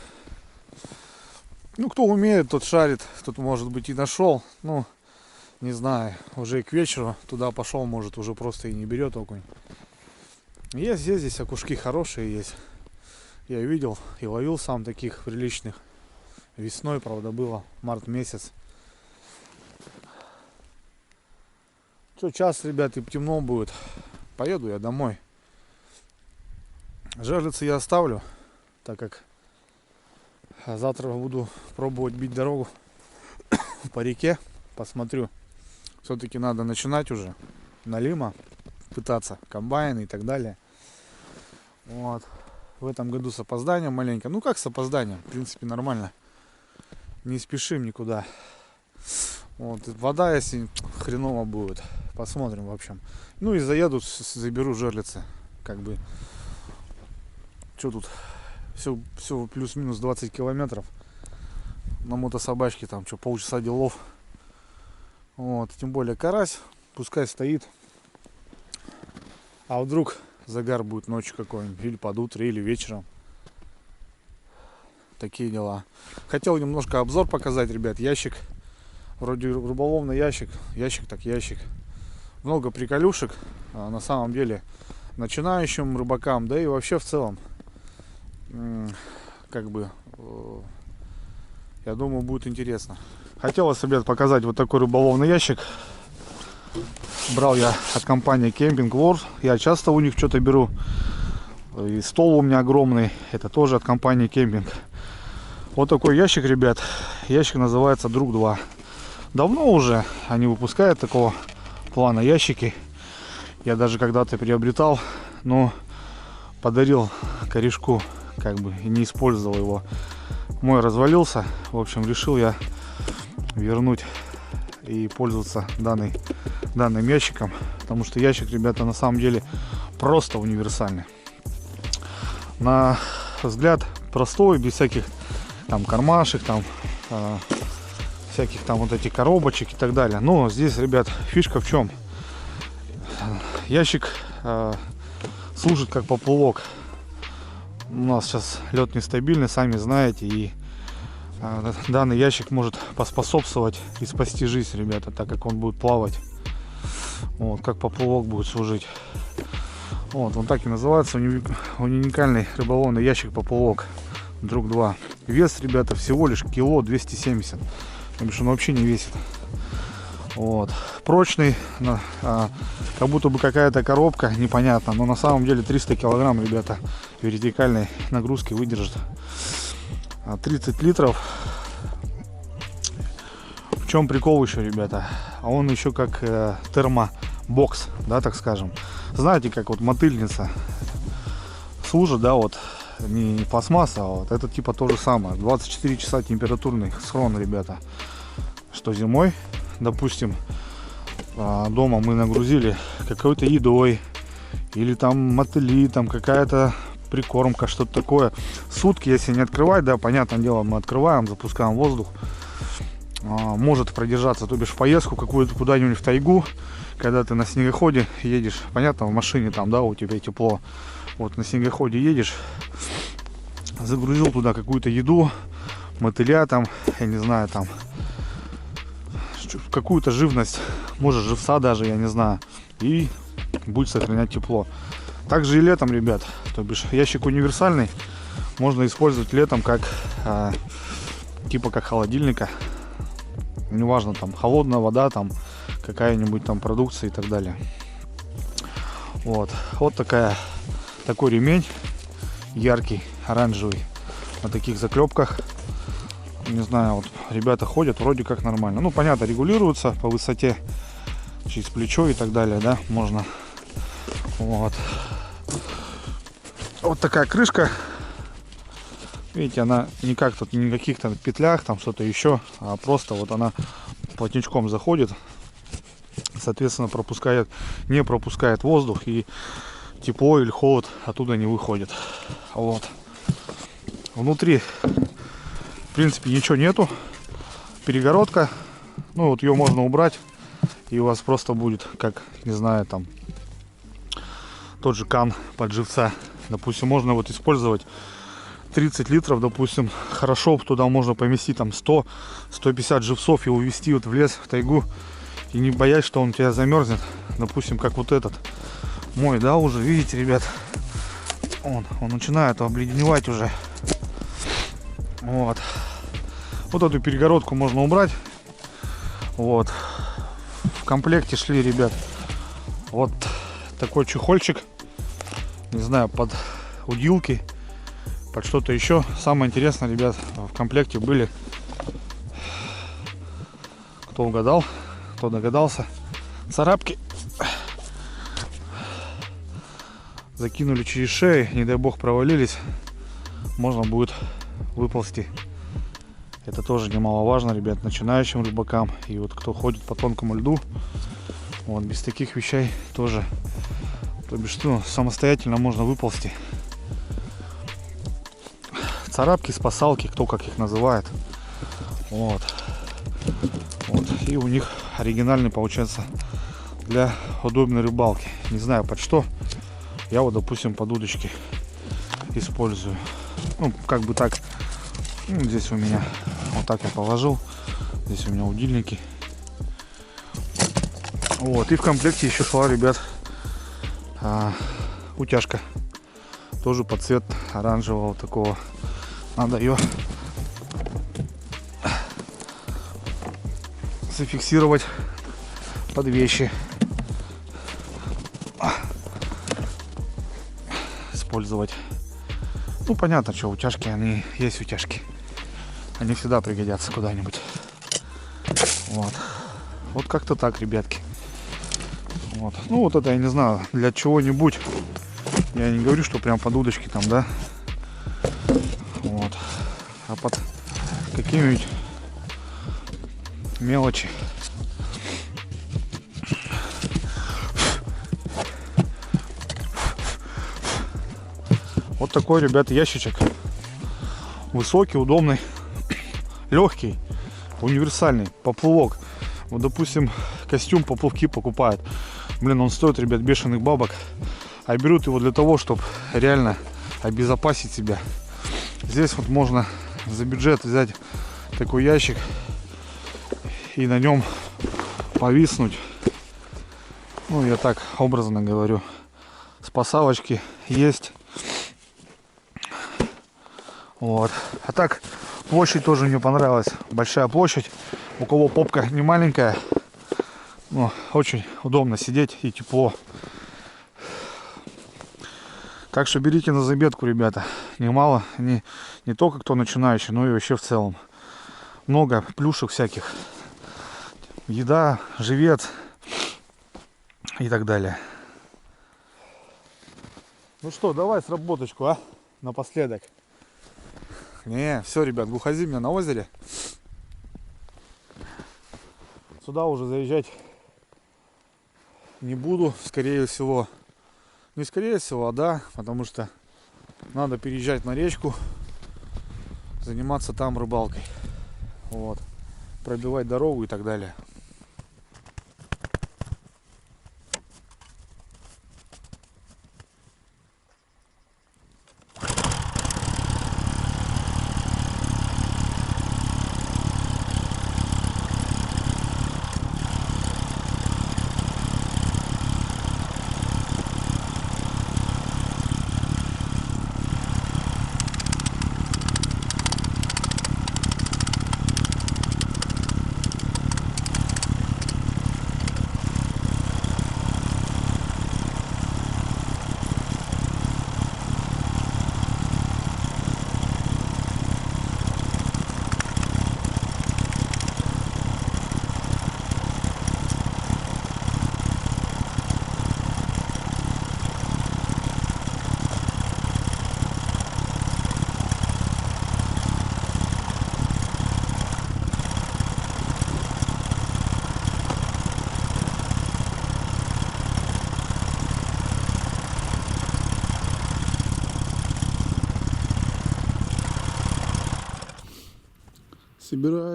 Ну, кто умеет, тот шарит, тот, может быть, и нашел. Ну, не знаю, уже к вечеру туда пошел, может, уже просто и не берет окунь. Есть здесь окушки хорошие есть. Я видел и ловил сам таких приличных. Весной, правда, было, март месяц. Что, час, ребят, и темно будет. Поеду я домой. Жерлицы я оставлю, так как завтра буду пробовать бить дорогу по реке. Посмотрю. Все-таки надо начинать уже. Налима. Пытаться. Комбайн и так далее. Вот. В этом году с опозданием маленько. Ну как с опозданием? В принципе, нормально. Не спешим никуда. Вот. Вода, если хреново будет. Посмотрим, в общем. Ну и заеду, заберу жерлицы. Как бы. Что тут? Все плюс-минус 20 километров. На мотособачке там что, полчаса делов. Вот, тем более карась, пускай стоит. А вдруг загар будет ночью какой-нибудь, или под утро, или вечером. Такие дела. Хотел немножко обзор показать, ребят. Ящик, вроде рыболовный ящик. Ящик так ящик. Много приколюшек. А на самом деле начинающим рыбакам, да и вообще в целом, как бы, я думаю, будет интересно. Хотелось, ребят, показать вот такой рыболовный ящик. Брал я от компании Camping World. Я часто у них что-то беру. И стол у меня огромный. Это тоже от компании Camping. Вот такой ящик, ребят. Ящик называется Друг 2. Давно уже они выпускают такого плана ящики. Я даже когда-то приобретал, но подарил корешку, как бы, и не использовал его. Мой развалился. В общем, решил я вернуть и пользоваться данным ящиком, потому что ящик, ребята, на самом деле просто универсальный. На взгляд простой, без всяких там кармашек, там всяких там вот этих коробочек и так далее. Но здесь, ребят, фишка в чем? Ящик служит как поплавок. У нас сейчас лед нестабильный, сами знаете, и данный ящик может поспособствовать и спасти жизнь, ребята, так как он будет плавать. Вот, как поплавок будет служить. Вот, он так и называется, уникальный рыболовный ящик поплавок Друг 2. Вес, ребята, всего лишь кило 270. Потому что он вообще не весит. Вот. Прочный, как будто бы какая-то коробка, непонятно. Но на самом деле 300 килограмм, ребята, вертикальной нагрузки выдержит. 30 литров. В чем прикол еще, ребята? А он еще как термобокс, да, так скажем. Знаете, как вот мотыльница служит, да, вот не пластмасса, а вот это типа то же самое. 24 часа температурный схрон, ребята. Что зимой, допустим, дома мы нагрузили какой-то едой или там мотыли, там какая-то прикормка, что-то такое. Сутки, если не открывать, да, понятное дело, мы открываем, запускаем воздух. Может продержаться, то бишь в поездку какую-то куда-нибудь в тайгу, когда ты на снегоходе едешь, понятно, в машине там, да, у тебя тепло. Вот на снегоходе едешь, загрузил туда какую-то еду, мотыля там, я не знаю, там какую-то живность, может живца даже, я не знаю, и будет сохранять тепло. Также и летом, ребят, то бишь ящик универсальный, можно использовать летом как типа как холодильника. Неважно, там холодная вода, там какая-нибудь там продукция и так далее. Вот такой ремень яркий, оранжевый, на таких заклепках. Не знаю, вот ребята ходят, вроде как нормально. Ну, понятно, регулируется по высоте, через плечо и так далее, да, можно. Вот такая крышка. Видите, она не как тут, не на каких-то петлях, там что-то еще, а просто вот она плотничком заходит, соответственно, не пропускает воздух, и тепло или холод оттуда не выходит. Вот. Внутри, в принципе, ничего нету. Перегородка. Ну, вот ее можно убрать, и у вас просто будет, как, не знаю, там, тот же кан под живца. Допустим, можно вот использовать 30 литров, допустим, хорошо, туда можно поместить там 100-150 живцов и увезти вот в лес, в тайгу, и не боясь, что он у тебя замерзнет. Допустим, как вот этот мой, да, уже, видите, ребят, он начинает обледеневать уже. Вот эту перегородку можно убрать. Вот в комплекте шли, ребят, вот такой чехольчик, не знаю, под удилки, под что-то еще. Самое интересное, ребят, в комплекте были, кто угадал, кто догадался, царапки. Закинули через шею, не дай бог провалились, можно будет выползти. Это тоже немаловажно, ребят, начинающим рыбакам и вот кто ходит по тонкому льду. Вот без таких вещей тоже, то бишь, что самостоятельно можно выползти. Царапки, спасалки, кто как их называет. Вот. И у них оригинальный получается для удобной рыбалки. Не знаю под что. Я вот, допустим, под удочки использую. Ну, как бы так. Ну, здесь у меня вот так я положил. Здесь у меня удильники. Вот. И в комплекте еще шла, ребят, утяжка. Тоже под цвет оранжевого такого. Надо ее зафиксировать под вещи. Использовать. Ну, понятно, что утяжки, они есть утяжки. Они всегда пригодятся куда-нибудь. Вот. Вот как-то так, ребятки. Вот. Ну, вот это, я не знаю, для чего-нибудь. Я не говорю, что прям под удочки там, да. Вот. А под какие-нибудь мелочи. Вот такой, ребята, ящичек. Высокий, удобный, легкий, универсальный, поплавок. Вот, допустим, костюм поплавки покупают. Блин, он стоит, ребят, бешеных бабок. А берут его для того, чтобы реально обезопасить себя. Здесь вот можно за бюджет взять такой ящик и на нем повиснуть. Ну, я так образно говорю. Спасалочки есть. Вот. А так, площадь тоже мне понравилась. Большая площадь. У кого попка не маленькая. Ну, очень удобно сидеть и тепло. Так что берите на заметку, ребята. Немало. Не только кто начинающий, но и вообще в целом. Много плюшек всяких. Еда, живец и так далее. Ну что, давай сработочку, а? Напоследок. Не, все, ребят, глухозимье на озере. Сюда уже заезжать не буду, скорее всего. Не скорее всего, а да, потому что надо переезжать на речку, заниматься там рыбалкой. Вот. Пробивать дорогу и так далее.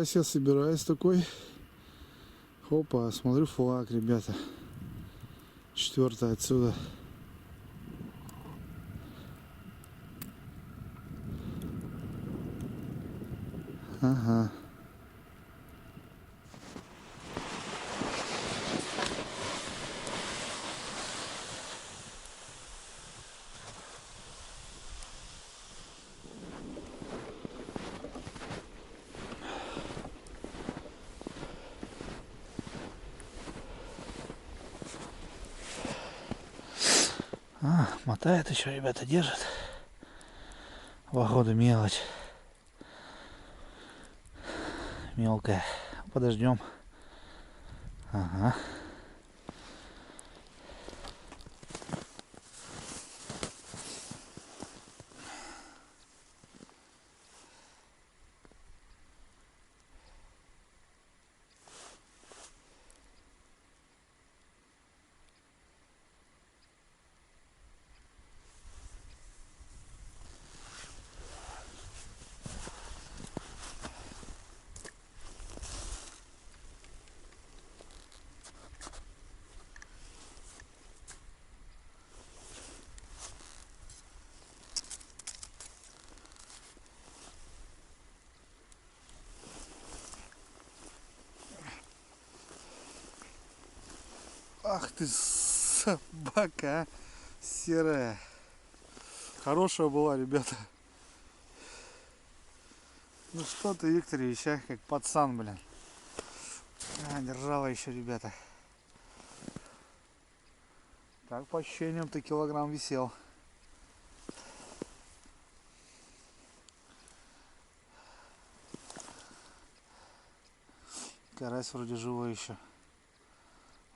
Собираюсь такой. Опа, смотрю флаг, ребята. 4 отсюда. Ага. Мотает еще, ребята, держит. Походу мелочь. Мелкая. Подождем. Ага. Ах ты собака, а, серая. Хорошая была, ребята. Ну что ты, Викторович, а, как пацан, блин. Держала еще, ребята. Так, по ощущениям, ты килограмм висел. Карась вроде живой еще.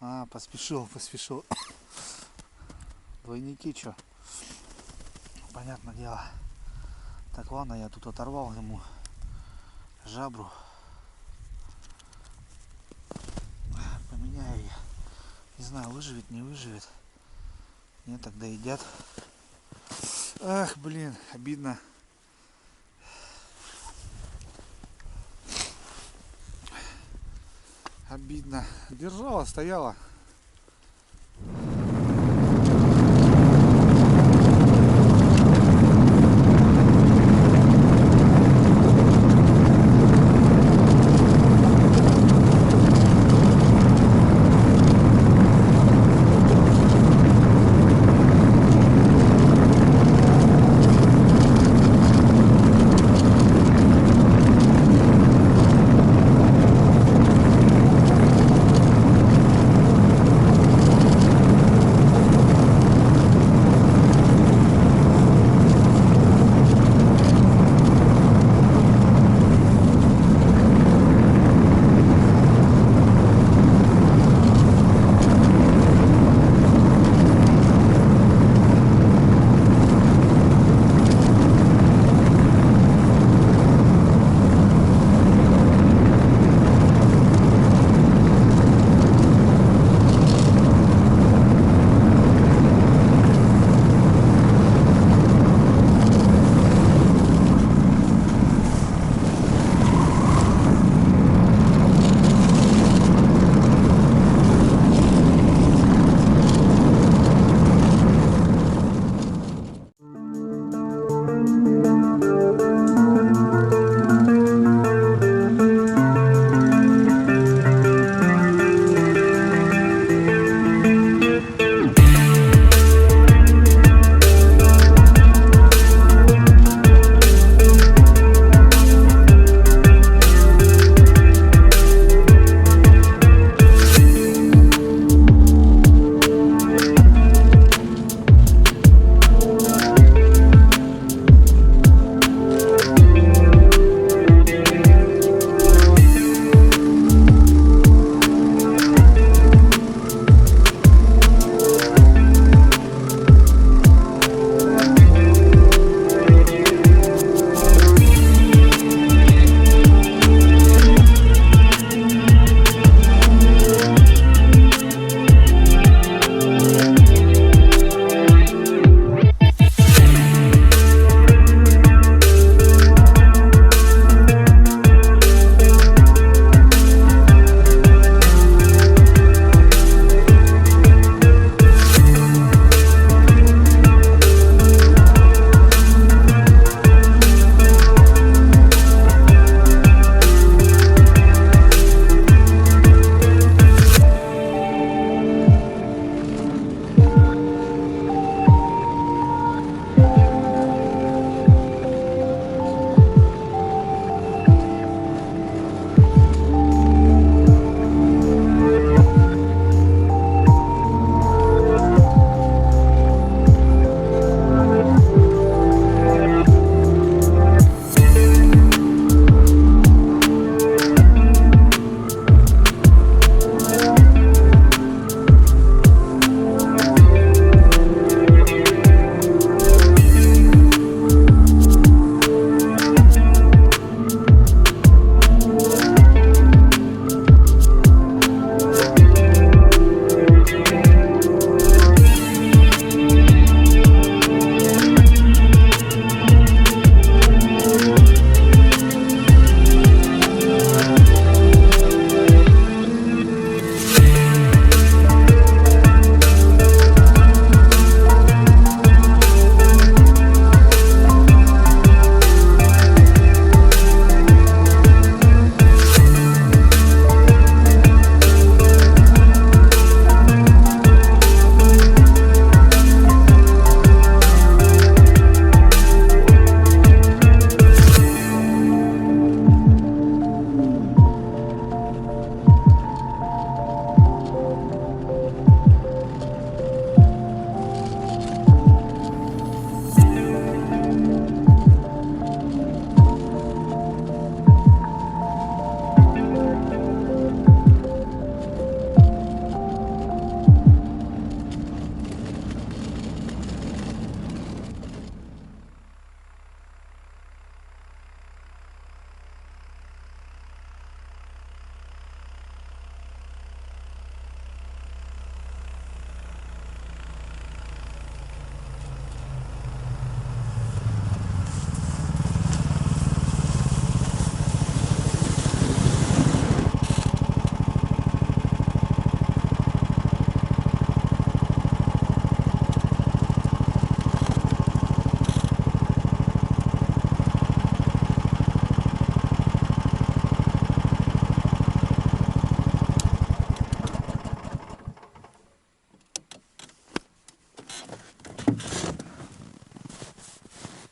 А, поспешил. Двойники, что? Понятное дело. Так, ладно, я тут оторвал ему жабру. Поменяю ее. Не знаю, выживет, не выживет. Нет, тогда едят. Ах, блин, обидно. Обидно. Держала, стояла.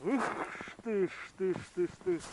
Ух ты ж, ты ж, ты ж, ты ж.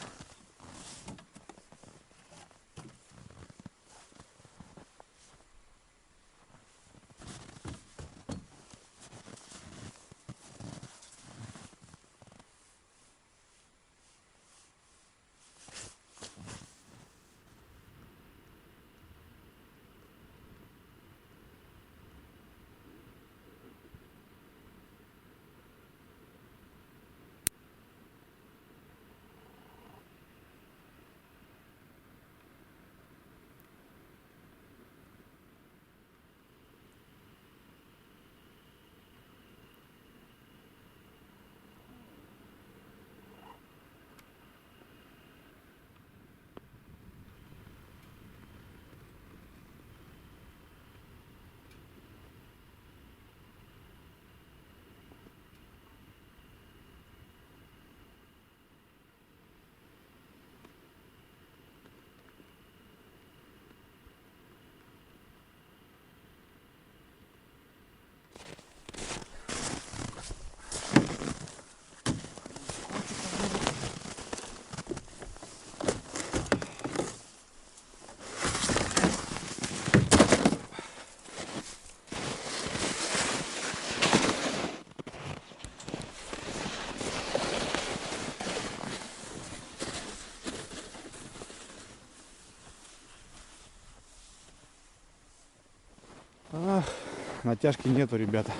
Натяжки нету, ребята.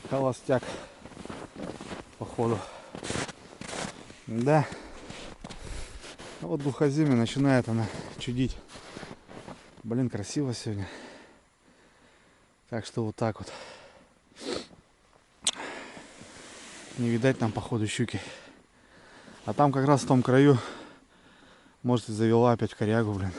Холостяк, походу. Да. Вот глухоземье начинает она чудить. Блин, красиво сегодня. Так что вот так вот. Не видать нам, походу, щуки. А там как раз в том краю, может, и завела опять корягу, блин.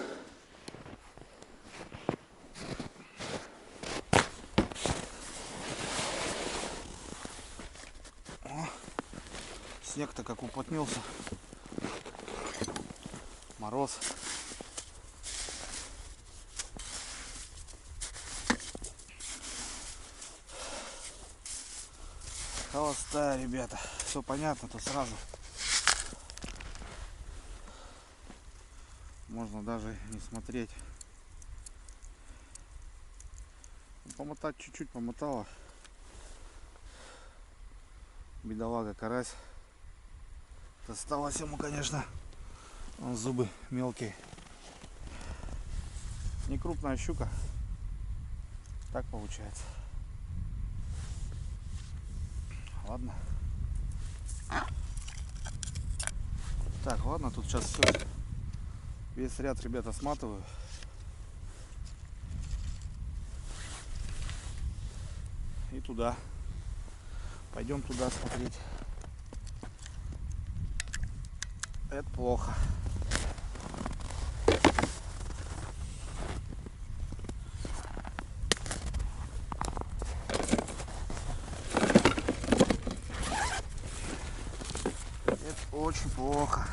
Снег-то как уплотнился. Мороз. Холостая, ребята. Все понятно, то сразу. Можно даже не смотреть. Помотать чуть-чуть помотала. Бедолага карась. Досталось ему, конечно. Он зубы мелкие. Не крупная щука. Так получается. Ладно. Так, ладно, тут сейчас все. Весь ряд, ребята, сматываю. И туда. Пойдем туда смотреть. Это плохо. Это очень плохо.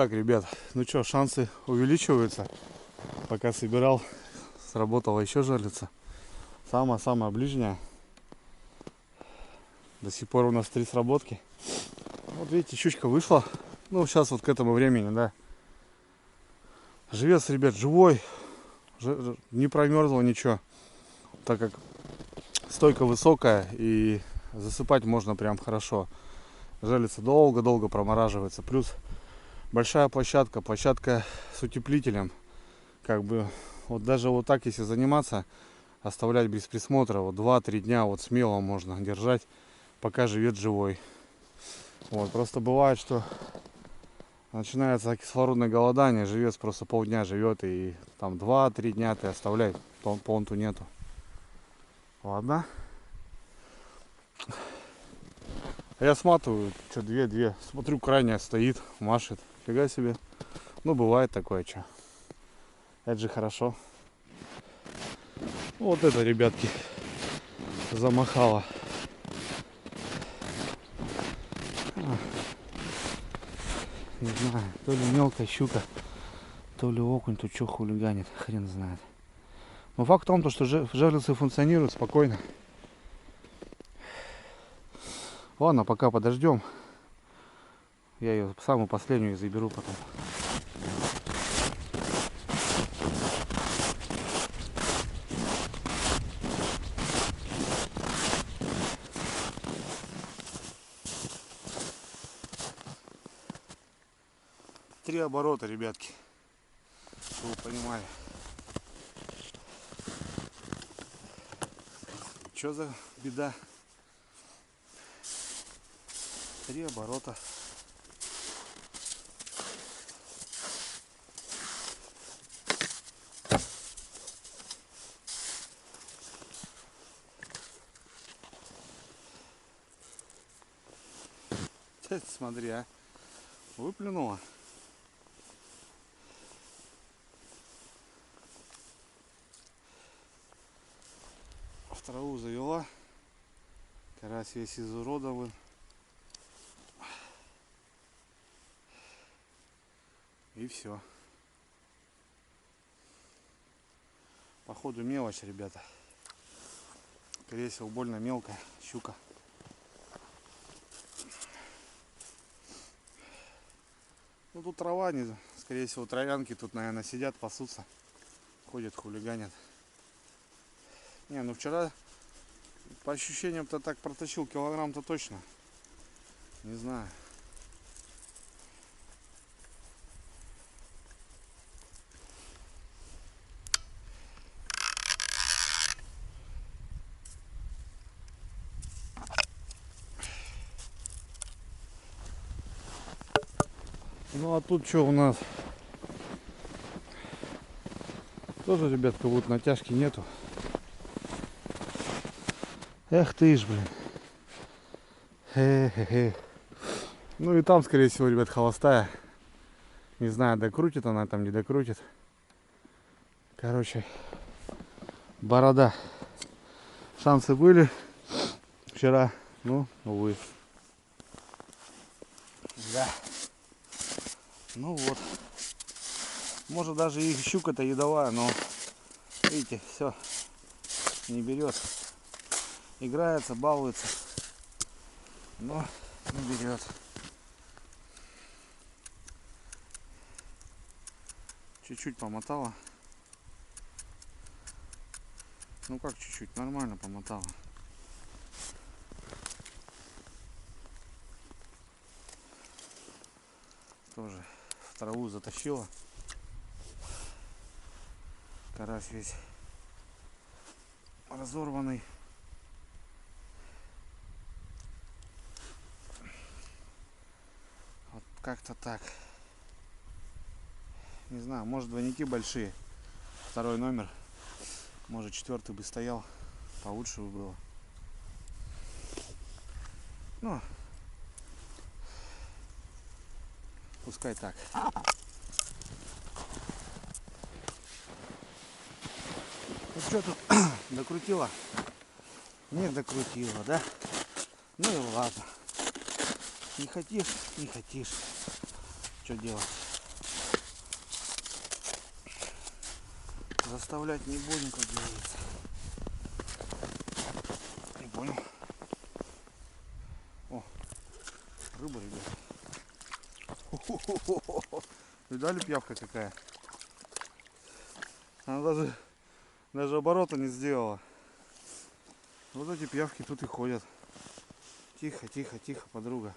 Так, ребят, ну что, шансы увеличиваются. Пока собирал, сработала еще жерлица. Самая ближняя. До сих пор у нас 3 сработки. Вот видите, щучка вышла. Ну, сейчас вот к этому времени, да. Живец, ребят, живой. Не промерзло ничего. Так как стойка высокая и засыпать можно прям хорошо. Жерлица долго-долго промораживается. Плюс большая площадка с утеплителем. Как бы вот даже вот так, если заниматься, оставлять без присмотра, вот 2-3 дня вот смело можно держать, пока живет живой. Вот, просто бывает, что начинается кислородное голодание, живец просто полдня живет, и там 2-3 дня ты оставляй, понту нету. Ладно. Я сматываю, что, две. Смотрю, крайняя стоит, машет. Фига себе. Ну, бывает такое, что. Это же хорошо. Вот это, ребятки, замахала. Не знаю, то ли мелкая щука, то ли окунь, то что хулиганит, хрен знает. Но факт в том, что жерлицы функционируют спокойно. Ладно, пока подождем. Я ее самую последнюю заберу потом. Три оборота, ребятки. Чтобы вы понимали. Что за беда? 3 оборота. Смотри, а. Выплюнула. В траву завела. Карась весь изуродован. И все. Походу мелочь, ребята. Скорее всего, больно мелкая щука. Ну тут трава, скорее всего, травянки тут, наверное, сидят, пасутся. Ходят, хулиганят. Не, ну вчера по ощущениям-то так протащил килограмм-то точно. Не знаю. Ну а тут что у нас? Тоже, ребят, как будто натяжки нету. Эх ты ж, блин. Хе-хе-хе. Ну и там, скорее всего, ребят, холостая. Не знаю, докрутит она там, не докрутит. Короче, борода. Шансы были вчера, ну, увы. Да. Ну вот. Может даже и щука-то едовая, но видите, все не берет. Играется, балуется, но не берет. Чуть-чуть помотала. Ну как чуть-чуть, нормально помотала. Тоже в траву затащила. Карась весь разорванный. Вот как-то так. Не знаю, может двойники большие. 2-й номер. Может 4-й бы стоял. Получше бы было. Ну, пускай так. Ну что тут докрутила? Не докрутила, да? Ну и ладно. Не хотишь, не хотишь. Что делать? Заставлять не будем, как говорится. Не понял. О, рыба, ребят. Видали, пьявка какая? Она даже оборота не сделала. Вот эти пьявки тут и ходят. Тихо, тихо, тихо, подруга.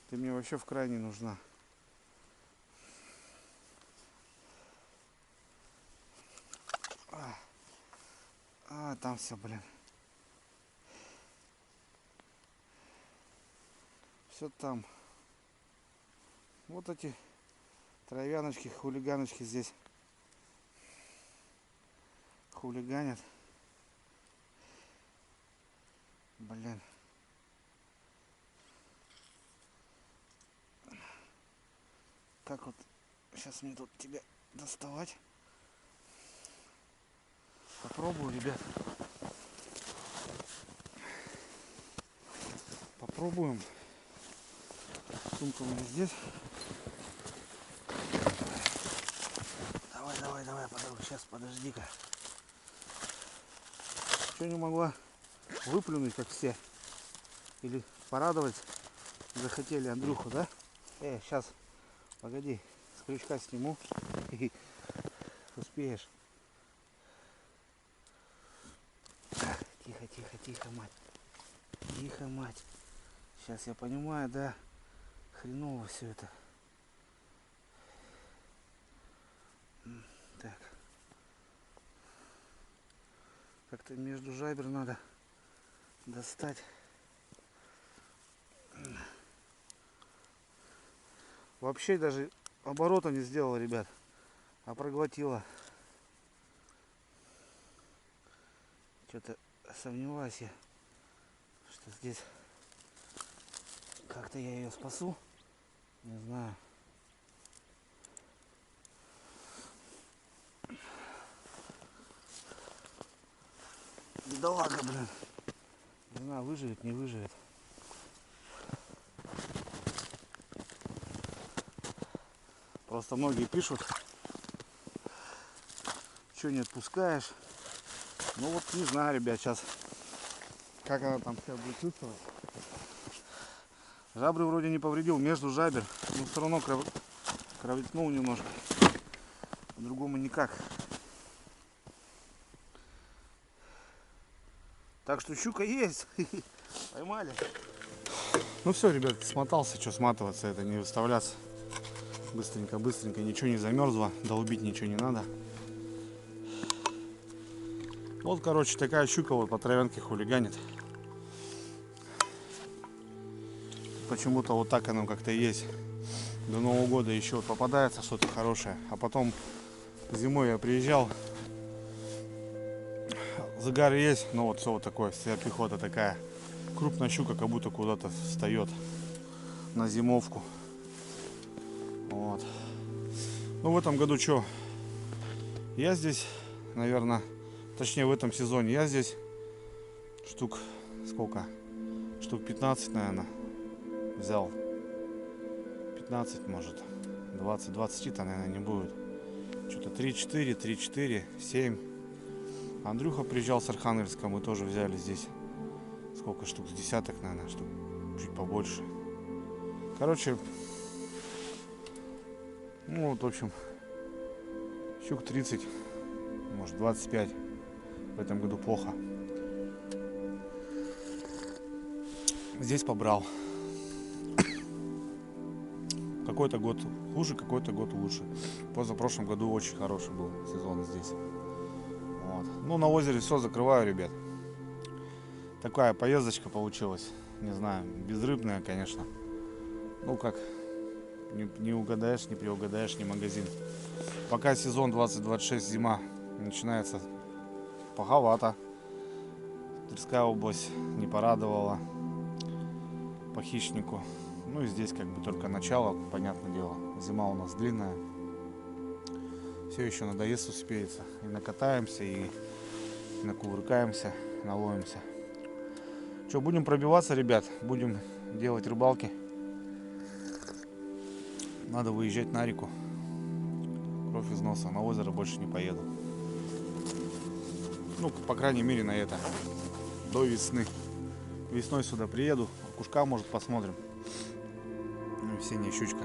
Ты мне вообще в край не нужна. Там все, блин. Все там. Вот эти травяночки, хулиганочки здесь хулиганят. Блин. Как вот сейчас мне тут тебя доставать? Попробую, ребят. Попробуем. Сумка у меня здесь. Давай, давай, давай, подруга. Сейчас, подожди-ка. Что не могла выплюнуть, как все? Или порадовать захотели Андрюху, да? Сейчас, погоди, с крючка сниму. Успеешь. Тихо, тихо, тихо, мать. Тихо, мать. Сейчас я понимаю, да, хреново все это. Так. Как-то между жабер надо достать. Вообще даже оборота не сделала, ребят, а проглотила. Что-то сомневаюсь я, что здесь как-то я ее спасу. Не знаю. Бедолага, блин. Не знаю, выживет, не выживет. Просто многие пишут, что не отпускаешь. Ну вот не знаю, ребят, сейчас как она там себя будет чувствовать. Жабры вроде не повредил, между жабер, но все равно кровотнул немножко. По-другому никак. Так что щука есть. Поймали. Ну все, ребят, смотался, что сматываться, это не выставляться. Быстренько, быстренько, ничего не замерзло, долбить ничего не надо. Вот, короче, такая щука вот по травянке хулиганит. Почему-то вот так оно как-то есть. До Нового года еще вот попадается что-то хорошее. А потом зимой я приезжал. Загар есть, но вот все вот такое, вся пехота такая. Крупная щука как будто куда-то встает на зимовку. Вот. Ну в этом году что? Я здесь, наверное, точнее в этом сезоне я здесь штук сколько? Штук 15, наверное, взял. 15, может. 20-то, наверное, не будет. Что-то 3-4, 3-4, 7. Андрюха приезжал с Архангельска, мы тоже взяли здесь. Сколько штук? С десяток, наверное, штук чуть побольше. Короче, ну вот, в общем, щук 30, может 25. В этом году плохо. Здесь побрал. Какой-то год хуже, какой-то год лучше. Позапрошлом году очень хороший был сезон здесь. Вот. Ну, на озере все закрываю, ребят. Такая поездочка получилась. Не знаю, безрыбная, конечно. Ну, как, не угадаешь, не приугадаешь, не магазин. Пока сезон 2026, зима, начинается плоховато. Тверская область не порадовала по хищнику. Ну и здесь как бы только начало, понятное дело. Зима у нас длинная. Все еще надоест успеется. И накатаемся, и накувыркаемся, наловимся. Что, будем пробиваться, ребят? Будем делать рыбалки. Надо выезжать на реку. кровь из носа, на озеро больше не поеду. Ну, по крайней мере, на это. До весны. Весной сюда приеду, окушка, может, посмотрим. Ну, весенняя щучка.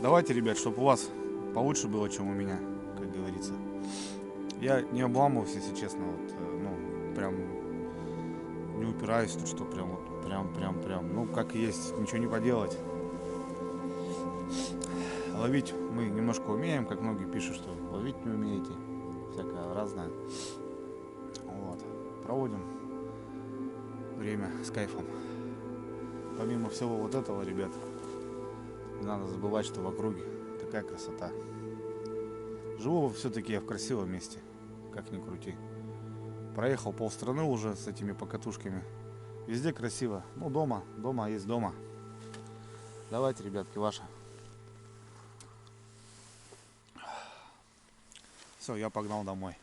Давайте, ребят, чтобы у вас получше было, чем у меня, как говорится. Я не обламываюсь, если честно, вот, ну, прям не упираюсь, тут что прям, вот, прям, ну, как и есть, ничего не поделать. Ловить мы немножко умеем, как многие пишут, что ловить не умеете, всякое разное. Вот, проводим время с кайфом. Помимо всего вот этого, ребят, не надо забывать, что в округе такая красота. Живу все-таки я в красивом месте, как ни крути. Проехал полстраны уже с этими покатушками. Везде красиво. Ну, дома есть дома. Давайте, ребятки, ваши. Все, я погнал домой.